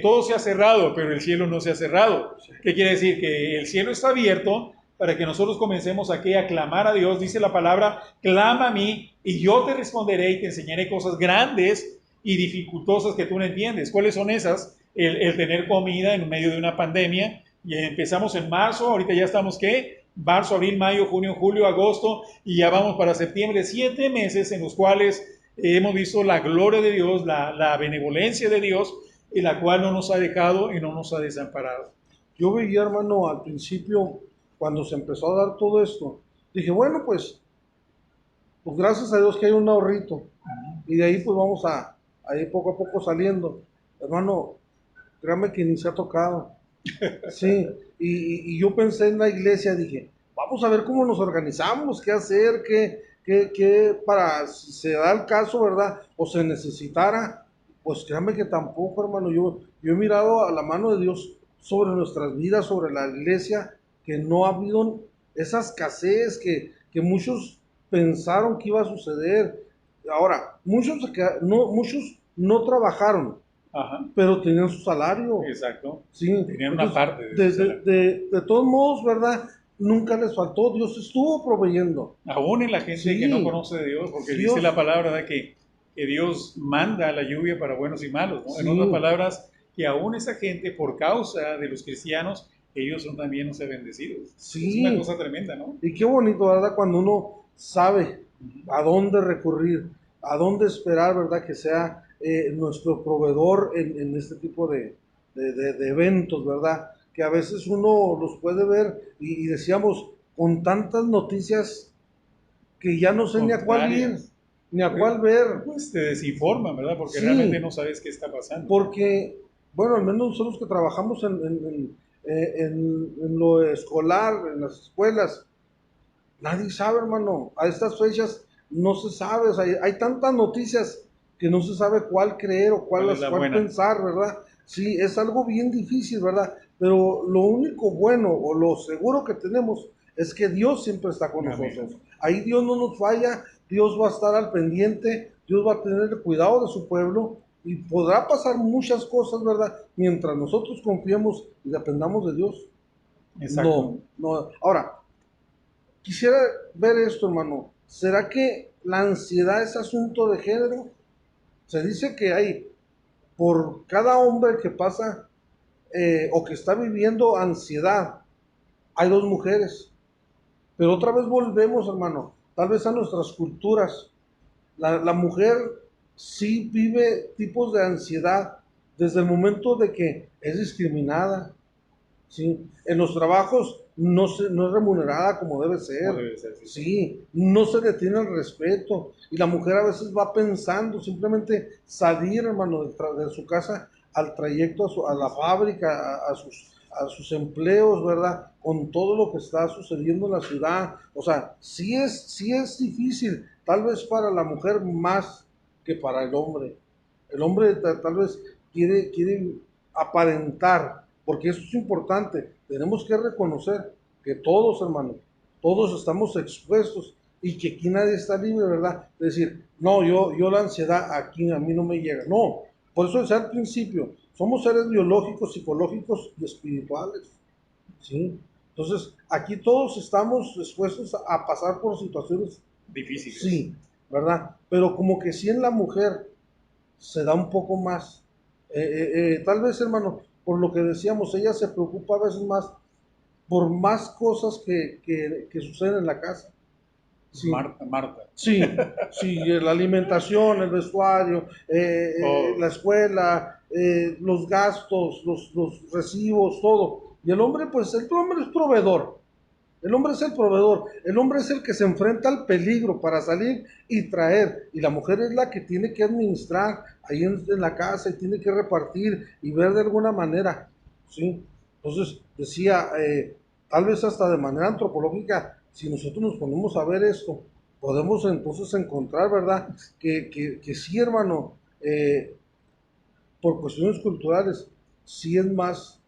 Todo se ha cerrado, pero el cielo no se ha cerrado. ¿Qué quiere decir? Que el cielo está abierto para que nosotros comencemos aquí a clamar a Dios. Dice la palabra, clama a mí y yo te responderé y te enseñaré cosas grandes y dificultosas que tú no entiendes. ¿Cuáles son esas? El tener comida en medio de una pandemia. Y empezamos en marzo, ahorita ya estamos, ¿qué? Marzo, abril, mayo, junio, julio, agosto, y ya vamos para septiembre. 7 meses en los cuales hemos visto la gloria de Dios, la benevolencia de Dios, y la cual no nos ha dejado y no nos ha desamparado. Yo veía, hermano, al principio, cuando se empezó a dar todo esto, dije, bueno, pues gracias a Dios que hay un ahorrito. Y de ahí pues vamos a ir poco a poco saliendo. Hermano, créame que ni se ha tocado. Sí, y yo pensé en la iglesia, dije, vamos a ver cómo nos organizamos, qué hacer, qué para, si se da el caso, ¿verdad? O se necesitara, pues créanme que tampoco, hermano, yo he mirado a la mano de Dios sobre nuestras vidas, sobre la iglesia, que no ha habido esa escasez que muchos pensaron que iba a suceder. Ahora, muchos no trabajaron, Ajá, pero tenían su salario. exacto. Sí, Tenían una entonces, parte de ese salario. de todos modos, ¿verdad? Nunca les faltó, Dios estuvo proveyendo. Aún en la gente que no Sí, conoce de Dios, porque dice Dios, la palabra de que Dios manda la lluvia para buenos y malos, ¿no? En otras sí, palabras, que aún esa gente, por causa de los cristianos, ellos son también, no sé, bendecidos. Es una sí. cosa tremenda, ¿no? Y qué bonito, ¿verdad? Cuando uno sabe a dónde recurrir, a dónde esperar, ¿verdad? Que sea nuestro proveedor en este tipo de eventos, ¿verdad? Que a veces uno los puede ver y decíamos, con tantas noticias que ya no sé ni a cuál ir, Contrarias. ni a Pues, cuál ver. pues te desinforman, ¿verdad? Porque realmente Sí, no sabes qué está pasando. porque, bueno, al menos nosotros que trabajamos en lo escolar, en las escuelas, nadie sabe, hermano. A estas fechas no se sabe. O sea, hay tantas noticias que no se sabe cuál creer o ¿Cuál es la cuál buena? pensar, ¿verdad? Sí, es algo bien difícil, ¿verdad? Pero lo único bueno o lo seguro que tenemos es que Dios siempre está con Amén. nosotros. Ahí Dios no nos falla, Dios va a estar al pendiente, Dios va a tener el cuidado de su pueblo y podrá pasar muchas cosas, ¿verdad? Mientras nosotros confiemos y dependamos de Dios. Exacto. No, no. Ahora, quisiera ver esto, hermano. ¿Será que la ansiedad es asunto de género? Se dice que hay, por cada hombre que pasa o que está viviendo ansiedad, hay 2 mujeres. Pero otra vez volvemos, hermano, tal vez a nuestras culturas. La mujer sí vive tipos de ansiedad desde el momento de que es discriminada, ¿sí? En los trabajos no es remunerada como debe Como ser, debe ser, sí. sí, no se le tiene el respeto y la mujer a veces va pensando simplemente salir, hermano, de su casa al trayecto a la fábrica, a sus empleos, ¿verdad? Con todo lo que está sucediendo en la ciudad. O sea, sí es difícil, tal vez para la mujer más que para el hombre. El hombre tal vez quiere aparentar, porque eso es importante. Tenemos que reconocer que todos, hermanos, todos estamos expuestos y que aquí nadie está libre, ¿verdad? Es decir, no, yo la ansiedad aquí a mí no me llega. No, por eso decía al principio, somos seres biológicos, psicológicos y espirituales, ¿sí? Entonces, aquí todos estamos expuestos a pasar por situaciones, Difíciles. sí, ¿verdad? Pero como que sí en la mujer se da un poco más. Tal vez, hermano, por lo que decíamos, ella se preocupa a veces más por más cosas que suceden en la casa. Sí, Marta, Marta. sí, sí, la alimentación, el vestuario, la Todo. escuela, los gastos, los recibos, todo. Y el hombre, pues el hombre es proveedor. El hombre es el proveedor, el hombre es el que se enfrenta al peligro para salir y traer, y la mujer es la que tiene que administrar ahí en la casa y tiene que repartir y ver de alguna manera, ¿sí? Entonces, decía, tal vez hasta de manera antropológica, si nosotros nos ponemos a ver esto, podemos entonces encontrar, ¿verdad? Que sí, hermano, por cuestiones culturales, sí es más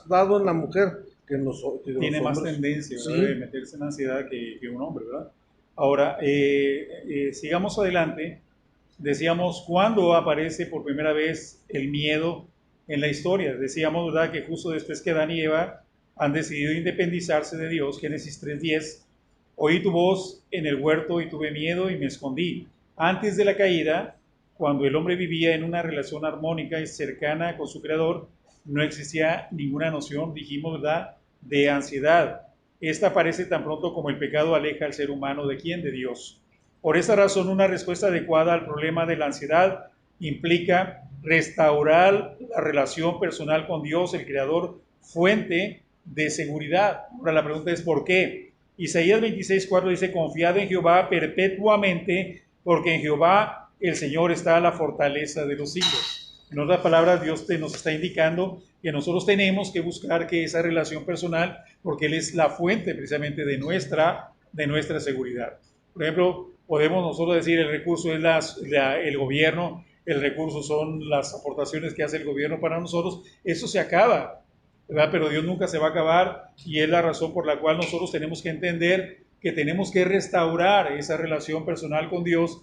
dado en la mujer que en los Tiene más hombres. tendencia, ¿verdad?, de Sí, meterse en ansiedad que un hombre, ¿verdad? Ahora, sigamos adelante. Decíamos, ¿cuándo aparece por primera vez el miedo en la historia? Decíamos, ¿verdad?, que justo después que Adán y Eva han decidido independizarse de Dios, Génesis 3:10, oí tu voz en el huerto y tuve miedo y me escondí. Antes de la caída, cuando el hombre vivía en una relación armónica y cercana con su creador, no existía ninguna noción, dijimos, ¿verdad?, de ansiedad. Esta aparece tan pronto como el pecado aleja al ser humano de quién, de Dios. Por esa razón, una respuesta adecuada al problema de la ansiedad implica restaurar la relación personal con Dios, el Creador, fuente de seguridad. Ahora la pregunta es ¿por qué? Isaías 26:4 dice, confiad en Jehová perpetuamente, porque en Jehová el Señor está la fortaleza de los siglos. En otras palabras, Dios nos está indicando que nosotros tenemos que buscar que esa relación personal, porque Él es la fuente precisamente de nuestra seguridad. Por ejemplo, podemos nosotros decir el recurso es el gobierno, el recurso son las aportaciones que hace el gobierno para nosotros, eso se acaba, ¿verdad? Pero Dios nunca se va a acabar y es la razón por la cual nosotros tenemos que entender que tenemos que restaurar esa relación personal con Dios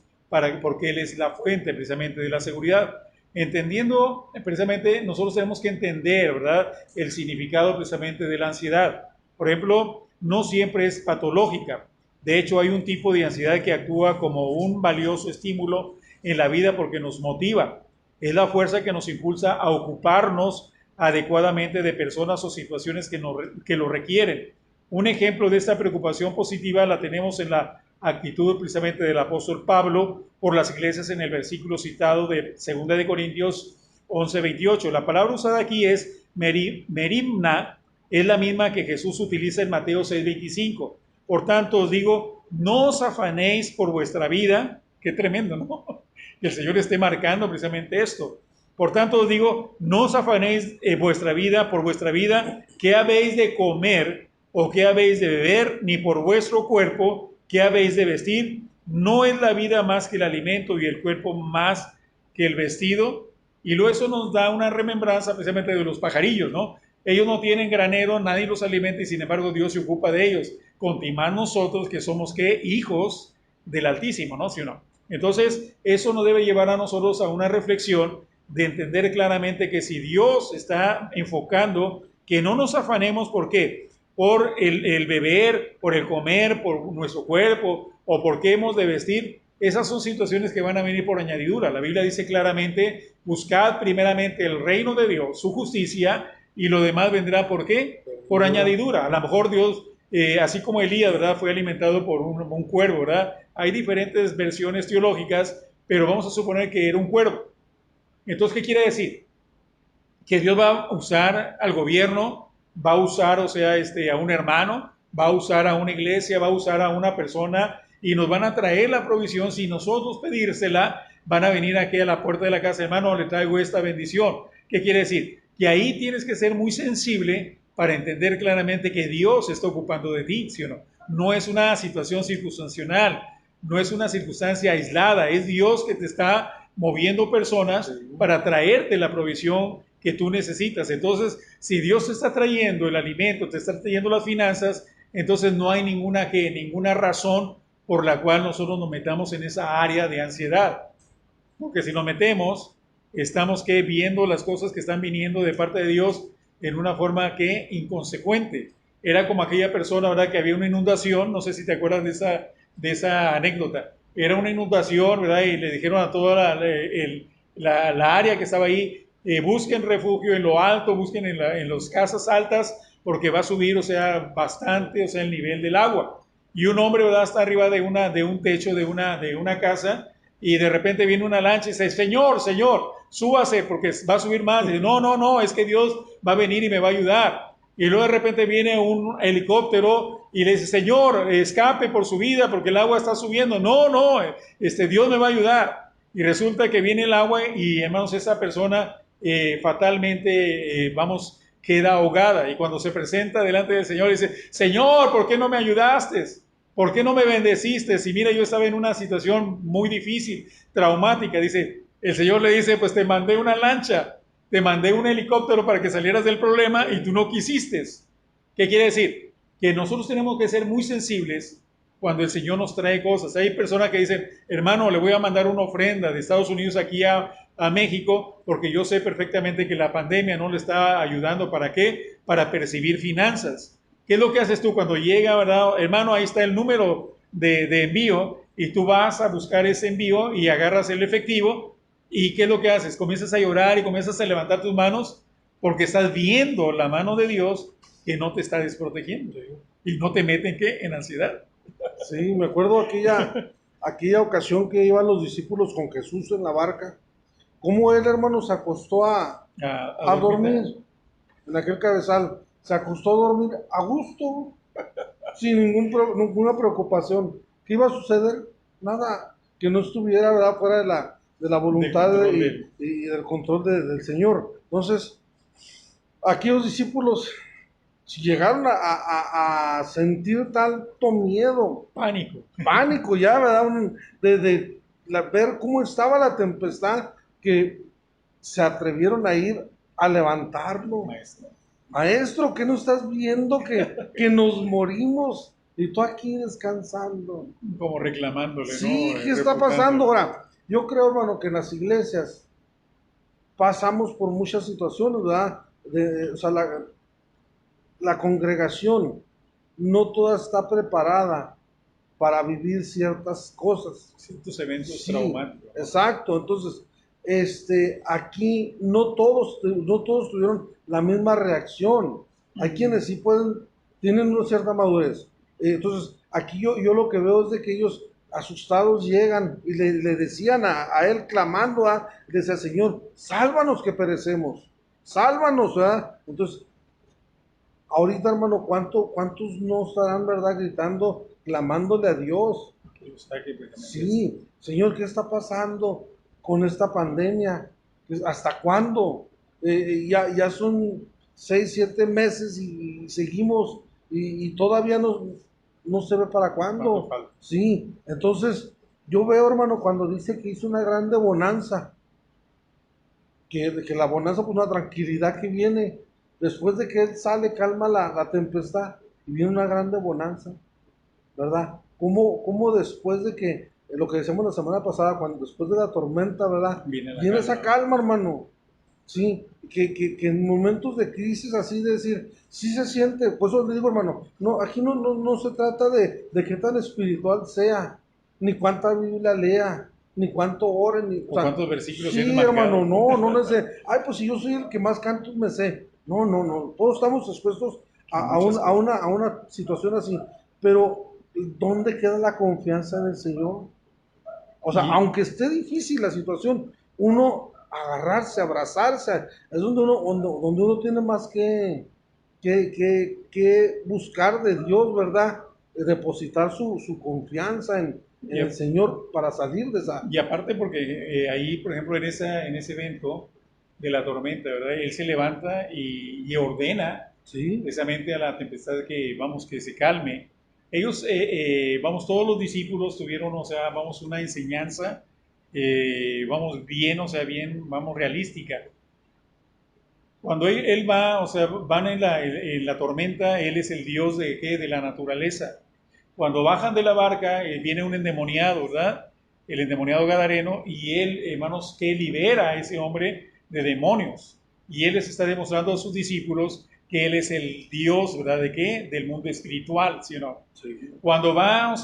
porque Él es la fuente precisamente de la seguridad. Entendiendo precisamente, nosotros tenemos que entender, ¿verdad?, el significado precisamente de la ansiedad. Por ejemplo, no siempre es patológica. De hecho, hay un tipo de ansiedad que actúa como un valioso estímulo en la vida porque nos motiva. Es la fuerza que nos impulsa a ocuparnos adecuadamente de personas o situaciones que lo requieren. Un ejemplo de esta preocupación positiva la tenemos en la actitud precisamente del apóstol Pablo por las iglesias en el versículo citado de 2 de Corintios 11:28. La palabra usada aquí es merimna, es la misma que Jesús utiliza en Mateo 6:25. Por tanto, os digo, no os afanéis por vuestra vida. Qué tremendo, ¿no? Que el Señor esté marcando precisamente esto. Por tanto, os digo, no os afanéis por vuestra vida, qué habéis de comer o qué habéis de beber, ni por vuestro cuerpo, qué habéis de vestir. No es la vida más que el alimento y el cuerpo más que el vestido. Y luego eso nos da una remembranza precisamente de los pajarillos, ¿no? Ellos no tienen granero, nadie los alimenta y sin embargo Dios se ocupa de ellos. Contimás nosotros que somos, ¿qué? Hijos del Altísimo, ¿no? ¿Sí o no? Entonces, eso nos debe llevar a nosotros a una reflexión de entender claramente que si Dios está enfocando, que no nos afanemos, ¿por qué? Por el beber, por el comer, por nuestro cuerpo o por qué hemos de vestir. Esas son situaciones que van a venir por añadidura. La Biblia dice claramente, buscad primeramente el reino de Dios, su justicia, y lo demás vendrá, ¿por qué? Por añadidura. A lo mejor Dios, así como Elías, ¿verdad?, fue alimentado por un cuervo, ¿verdad? Hay diferentes versiones teológicas, pero vamos a suponer que era un cuervo. Entonces, ¿qué quiere decir? Que Dios va a usar al gobierno, va a usar, o sea, a un hermano, va a usar a una iglesia, va a usar a una persona y nos van a traer la provisión. Si nosotros pedírsela, van a venir aquí a la puerta de la casa, hermano, le traigo esta bendición. ¿Qué quiere decir? Que ahí tienes que ser muy sensible para entender claramente que Dios se está ocupando de ti, ¿sí o no? No es una situación circunstancial, no es una circunstancia aislada, es Dios que te está moviendo personas para traerte la provisión que tú necesitas. Entonces, si Dios te está trayendo el alimento, te está trayendo las finanzas, entonces no hay ninguna razón por la cual nosotros nos metamos en esa área de ansiedad. Porque si nos metemos, estamos viendo las cosas que están viniendo de parte de Dios en una forma que inconsecuente. Era como aquella persona, ¿verdad?, que había una inundación, no sé si te acuerdas de esa anécdota. Era una inundación, ¿verdad? Y le dijeron a toda la área que estaba ahí, busquen refugio en lo alto, busquen en las casas altas, porque va a subir, o sea, bastante, o sea, el nivel del agua. Y un hombre, ¿verdad?, está arriba de un techo de una casa, y de repente viene una lancha y dice, Señor, Señor, súbase porque va a subir más. Y dice, no, no, no, es que Dios va a venir y me va a ayudar. y luego de repente viene un helicóptero y le dice, Señor, escape por su vida porque el agua está subiendo. No, no, Dios me va a ayudar. Y resulta que viene el agua y, hermanos, esa persona fatalmente, queda ahogada. Y cuando se presenta delante del Señor, dice, Señor, ¿por qué no me ayudaste? ¿Por qué no me bendeciste? Si mira, yo estaba en una situación muy difícil, traumática. Dice, el Señor le dice, pues te mandé una lancha, te mandé un helicóptero para que salieras del problema y tú no quisiste. ¿Qué quiere decir? Que nosotros tenemos que ser muy sensibles cuando el Señor nos trae cosas. Hay personas que dicen, hermano, le voy a mandar una ofrenda de Estados Unidos aquí a México, porque yo sé perfectamente que la pandemia no le está ayudando. ¿Para qué? Para percibir finanzas. ¿Qué es lo que haces tú cuando llega, verdad? Hermano, ahí está el número de envío y tú vas a buscar ese envío y agarras el efectivo y ¿qué es lo que haces? Comienzas a llorar y comienzas a levantar tus manos porque estás viendo la mano de Dios que no te está desprotegiendo y no te mete en ansiedad. Sí, me acuerdo aquella ocasión que iban los discípulos con Jesús en la barca, cómo él, hermano, se acostó a dormir en aquel cabezal, se acostó a dormir a gusto, sin ninguna preocupación. ¿Qué iba a suceder? Nada, que no estuviera, ¿verdad?, fuera de la voluntad y del control del Señor. Entonces, aquí los discípulos llegaron a sentir tanto miedo, pánico ya, ¿verdad? Ver cómo estaba la tempestad, que se atrevieron a ir a levantarlo. Maestro, ¿qué no estás viendo? Que nos morimos y tú aquí descansando. Como reclamándole, Sí, ¿no? ¿qué está pasando ahora? Yo creo, hermano, que en las iglesias pasamos por muchas situaciones, ¿verdad? O sea, la congregación no toda está preparada para vivir ciertas cosas. Ciertos eventos Sí, traumáticos. exacto. Entonces, aquí no todos tuvieron la misma reacción. Hay quienes sí tienen una cierta madurez. Entonces, aquí yo lo que veo es de que ellos asustados llegan y le decían a él, clamando, decía, Señor, sálvanos que perecemos, sálvanos, ¿verdad? Entonces, ahorita, hermano, ¿cuántos no estarán, verdad, gritando, clamándole a Dios? Sí, Señor, ¿qué está pasando con esta pandemia? ¿Hasta cuándo? Ya son 6, 7 meses y seguimos y todavía no se ve para cuándo. Sí, entonces yo veo, hermano, cuando dice que hizo una grande bonanza, que la bonanza, pues una tranquilidad que viene después de que él sale, calma la tempestad y viene una grande bonanza, ¿verdad? Como después de que, lo que decíamos la semana pasada, cuando después de la tormenta, ¿verdad? Viene esa calma, hermano. Sí, que en momentos de crisis así, de decir, sí se siente, pues eso le digo, hermano, no, aquí no se trata de qué tan espiritual sea, ni cuánta Biblia lea, ni cuánto ore, ni cuántos versículos. Sí, hermano, no sé, ay, pues si yo soy el que más cantos me sé. No, todos estamos expuestos a una situación así, pero ¿dónde queda la confianza en el Señor? O sea, aunque esté difícil la situación, uno agarrarse, abrazarse, es donde uno tiene más que buscar de Dios, ¿verdad? Depositar su confianza en el Señor para salir de esa. Y aparte porque ahí, por ejemplo, en ese evento de la tormenta, ¿verdad? Él se levanta y ordena precisamente a la tempestad que se calme. Ellos, todos los discípulos tuvieron, una enseñanza, realística. Cuando él va, van en la tormenta, él es el Dios de la naturaleza. Cuando bajan de la barca, viene un endemoniado, ¿verdad? El endemoniado gadareno, y él, hermanos, que libera a ese hombre de demonios. Y él les está demostrando a sus discípulos que él es el Dios, ¿verdad? ¿De qué? Del mundo espiritual, ¿sí o no? Sí. Cuando va,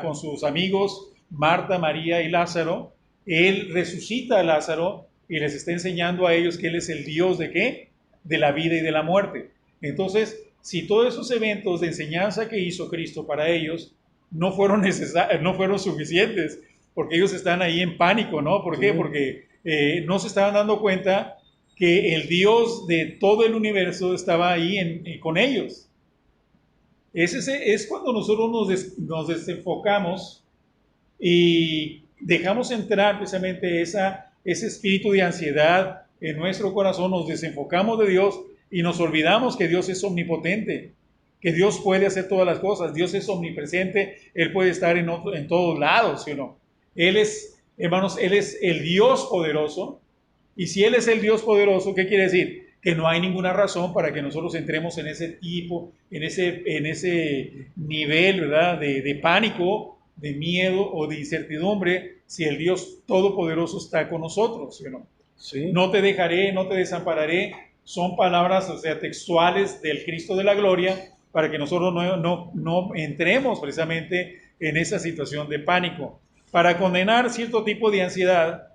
con sus amigos, Marta, María y Lázaro, él resucita a Lázaro y les está enseñando a ellos que él es el Dios ¿de qué? De la vida y de la muerte. Entonces, si todos esos eventos de enseñanza que hizo Cristo para ellos no fueron suficientes, porque ellos están ahí en pánico, ¿no? ¿Por qué? Porque no se estaban dando cuenta que el Dios de todo el universo estaba ahí con ellos. Es cuando nosotros nos desenfocamos y dejamos entrar precisamente ese espíritu de ansiedad en nuestro corazón, nos desenfocamos de Dios y nos olvidamos que Dios es omnipotente, que Dios puede hacer todas las cosas, Dios es omnipresente, Él puede estar en todos lados, ¿sí o no? Él es, hermanos, Él es el Dios poderoso, y si Él es el Dios poderoso, ¿qué quiere decir? Que no hay ninguna razón para que nosotros entremos en ese tipo, en ese nivel, ¿verdad? De pánico, de miedo o de incertidumbre, si el Dios todopoderoso está con nosotros, ¿sí o no? Sí. No te dejaré, no te desampararé, son palabras, o sea, textuales del Cristo de la gloria, para que nosotros no entremos precisamente en esa situación de pánico. Para condenar cierto tipo de ansiedad,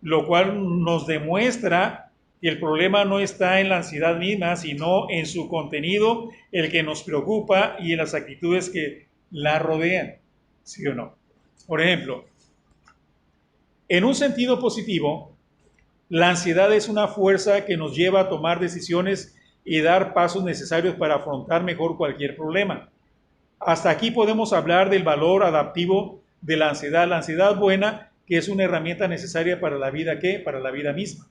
lo cual nos demuestra que el problema no está en la ansiedad misma, sino en su contenido, el que nos preocupa y en las actitudes que la rodean, ¿sí o no? Por ejemplo, en un sentido positivo, la ansiedad es una fuerza que nos lleva a tomar decisiones y dar pasos necesarios para afrontar mejor cualquier problema. Hasta aquí podemos hablar del valor adaptivo de la ansiedad buena, que es una herramienta necesaria para la vida, ¿qué? Para la vida misma.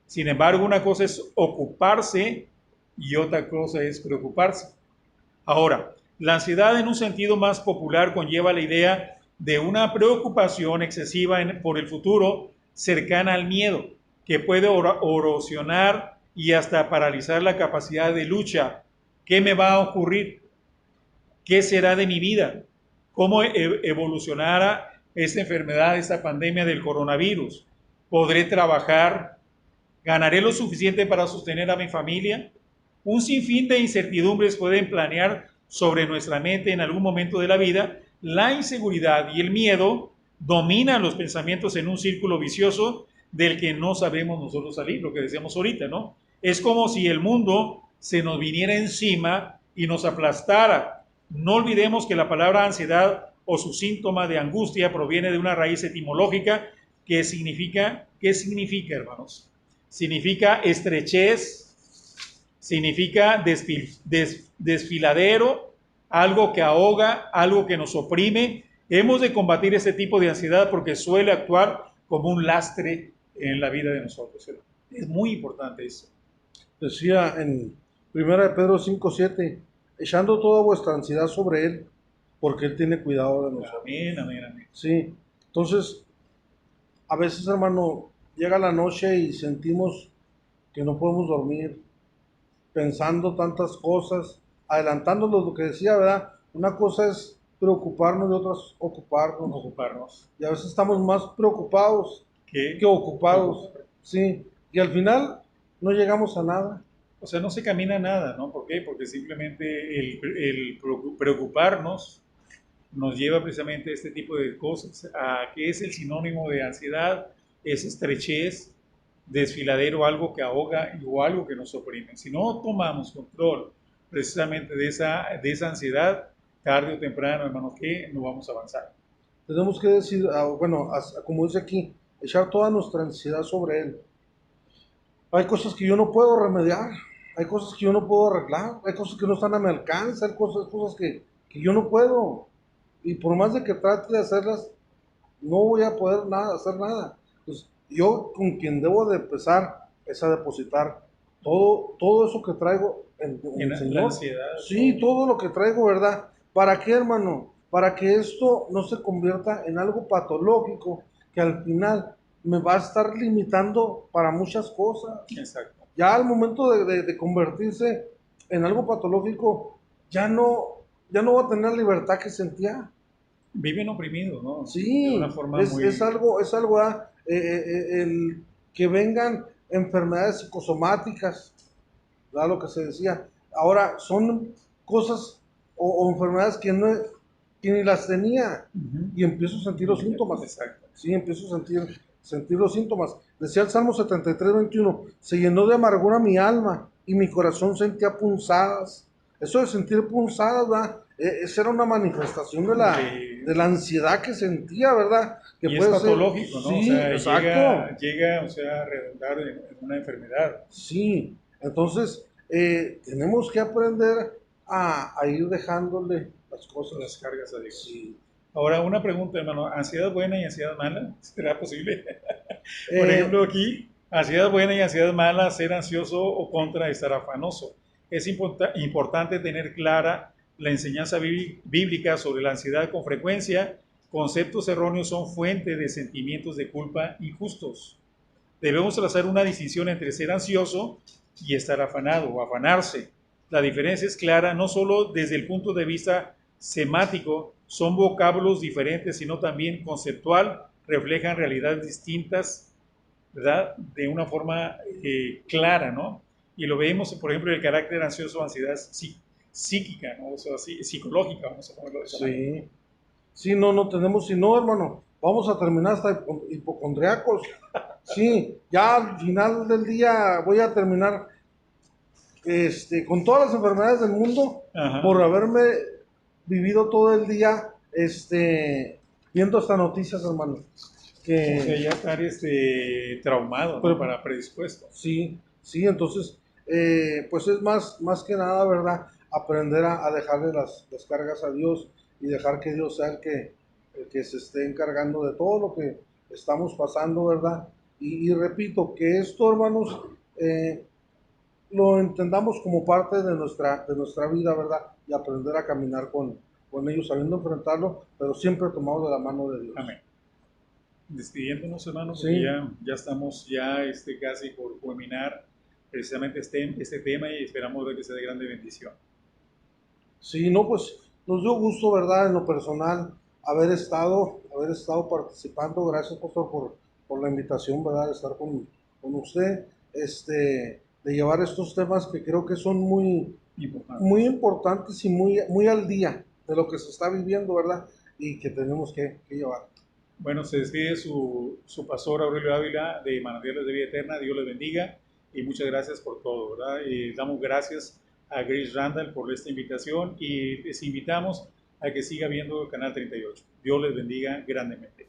Sin embargo, una cosa es ocuparse y otra cosa es preocuparse. Ahora, la ansiedad en un sentido más popular conlleva la idea de una preocupación excesiva por el futuro cercana al miedo, que puede erosionar y hasta paralizar la capacidad de lucha. ¿Qué me va a ocurrir? ¿Qué será de mi vida? ¿Cómo evolucionará esta enfermedad, esta pandemia del coronavirus? ¿Podré trabajar? ¿Ganaré lo suficiente para sostener a mi familia? Un sinfín de incertidumbres pueden planear sobre nuestra mente en algún momento de la vida. La inseguridad y el miedo dominan los pensamientos en un círculo vicioso del que no sabemos nosotros salir, lo que decíamos ahorita, ¿no? Es como si el mundo se nos viniera encima y nos aplastara. No olvidemos que la palabra ansiedad o su síntoma de angustia proviene de una raíz etimológica que significa, ¿qué significa, hermanos? Significa estrechez, significa desfiladero, algo que ahoga, algo que nos oprime. Hemos de combatir este tipo de ansiedad porque suele actuar como un lastre en la vida de nosotros. Es muy importante eso. Decía en 1 Pedro 5:7, echando toda vuestra ansiedad sobre Él, porque Él tiene cuidado de nosotros. Amén, amén, amén. Sí, entonces, a veces, hermano, llega la noche y sentimos que no podemos dormir, pensando tantas cosas, adelantándonos lo que decía, ¿verdad? Una cosa es preocuparnos y otra es ocuparnos. Y a veces estamos más preocupados que ocupados. Sí, y al final no llegamos a nada. O sea, no se camina nada, ¿no? ¿Por qué? Porque simplemente el preocuparnos nos lleva precisamente a este tipo de cosas, a que es el sinónimo de ansiedad, es estrechez, desfiladero, algo que ahoga o algo que nos oprime. Si no tomamos control precisamente de esa ansiedad, tarde o temprano, hermanos, que no vamos a avanzar. Tenemos que decir, bueno, como dice aquí, echar toda nuestra ansiedad sobre Él. Hay cosas que yo no puedo remediar, hay cosas que yo no puedo arreglar, hay cosas que no están a mi alcance, hay cosas que yo no puedo. Y por más de que trate de hacerlas, no voy a poder hacer nada. Pues yo con quien debo de empezar es a depositar todo eso que traigo en el Señor. Ansiedad, sí, todo lo que traigo, ¿verdad? ¿Para qué, hermano? Para que esto no se convierta en algo patológico que al final me va a estar limitando para muchas cosas. Exacto. Ya al momento de convertirse en algo patológico, ya no va a tener la libertad que sentía. Viven oprimidos, ¿no? Sí, de una forma muy... es algo, el que vengan enfermedades psicosomáticas, ¿verdad? Lo que se decía. Ahora, son cosas o enfermedades que ni las tenía y empiezo a sentir los síntomas. Exacto. Sí, empiezo a sentir los síntomas. Decía el Salmo 73:21, se llenó de amargura mi alma y mi corazón sentía punzadas. eso de sentir pulsadas, ¿verdad? Esa era una manifestación de la ansiedad que sentía, ¿verdad? Que Y es puede ser, patológico, ¿no? O sí, sea, exacto, llega, o sea, a redundar en una enfermedad. sí. Entonces, tenemos que aprender a ir dejándole las Las cosas. cargas a Dios. Sí. Ahora, una pregunta, hermano. ¿Ansiedad buena y ansiedad mala? ¿Será posible? Por Eh, ejemplo, aquí, ansiedad buena y ansiedad mala, ser ansioso o contra estar afanoso. Es importante tener clara la enseñanza bíblica sobre la ansiedad con frecuencia. Conceptos erróneos son fuente de sentimientos de culpa injustos. Debemos trazar una distinción entre ser ansioso y estar afanado o afanarse. La diferencia es clara no solo desde el punto de vista semático, son vocablos diferentes, sino también conceptual, reflejan realidades distintas, ¿verdad? De una forma clara, ¿no? Y lo vemos, por ejemplo, el carácter ansioso, ansiedad psíquica, ¿no? O sea, psicológica, vamos a ponerlo de esa manera. sí. Sí, no, no tenemos, si no, hermano, vamos a terminar hasta hipocondriacos. Sí, ya al final del día voy a terminar con todas las enfermedades del mundo Ajá. por haberme vivido todo el día viendo estas noticias, hermano. O sea, Que, ya estar traumado, ¿no? pero, Para predispuesto. sí, sí, entonces, pues es más que nada, ¿verdad? Aprender a dejarle las cargas a Dios y dejar que Dios sea el que se esté encargando de todo lo que estamos pasando, ¿verdad? Y repito, que esto, hermanos, lo entendamos como parte de nuestra vida, ¿verdad? Y aprender a caminar con ellos, sabiendo enfrentarlo, pero siempre tomados de la mano de Dios. Amén. Despidiéndonos, hermano, porque Sí, ya estamos ya casi por culminar precisamente este tema y esperamos ver que sea de grande bendición. sí, no, pues nos dio gusto, ¿verdad? En lo personal, haber estado participando. Gracias, pastor, por la invitación, ¿verdad? De estar con usted, de llevar estos temas que creo que son Importante. muy importantes y muy al día de lo que se está viviendo, ¿verdad? Y que tenemos que llevar. Bueno, se despide su pastor Aurelio Ávila de Manantiales de Vida Eterna. Dios les bendiga y muchas gracias por todo, ¿verdad? Y damos gracias a Grace Randall por esta invitación y les invitamos a que siga viendo el canal 38. Dios les bendiga grandemente.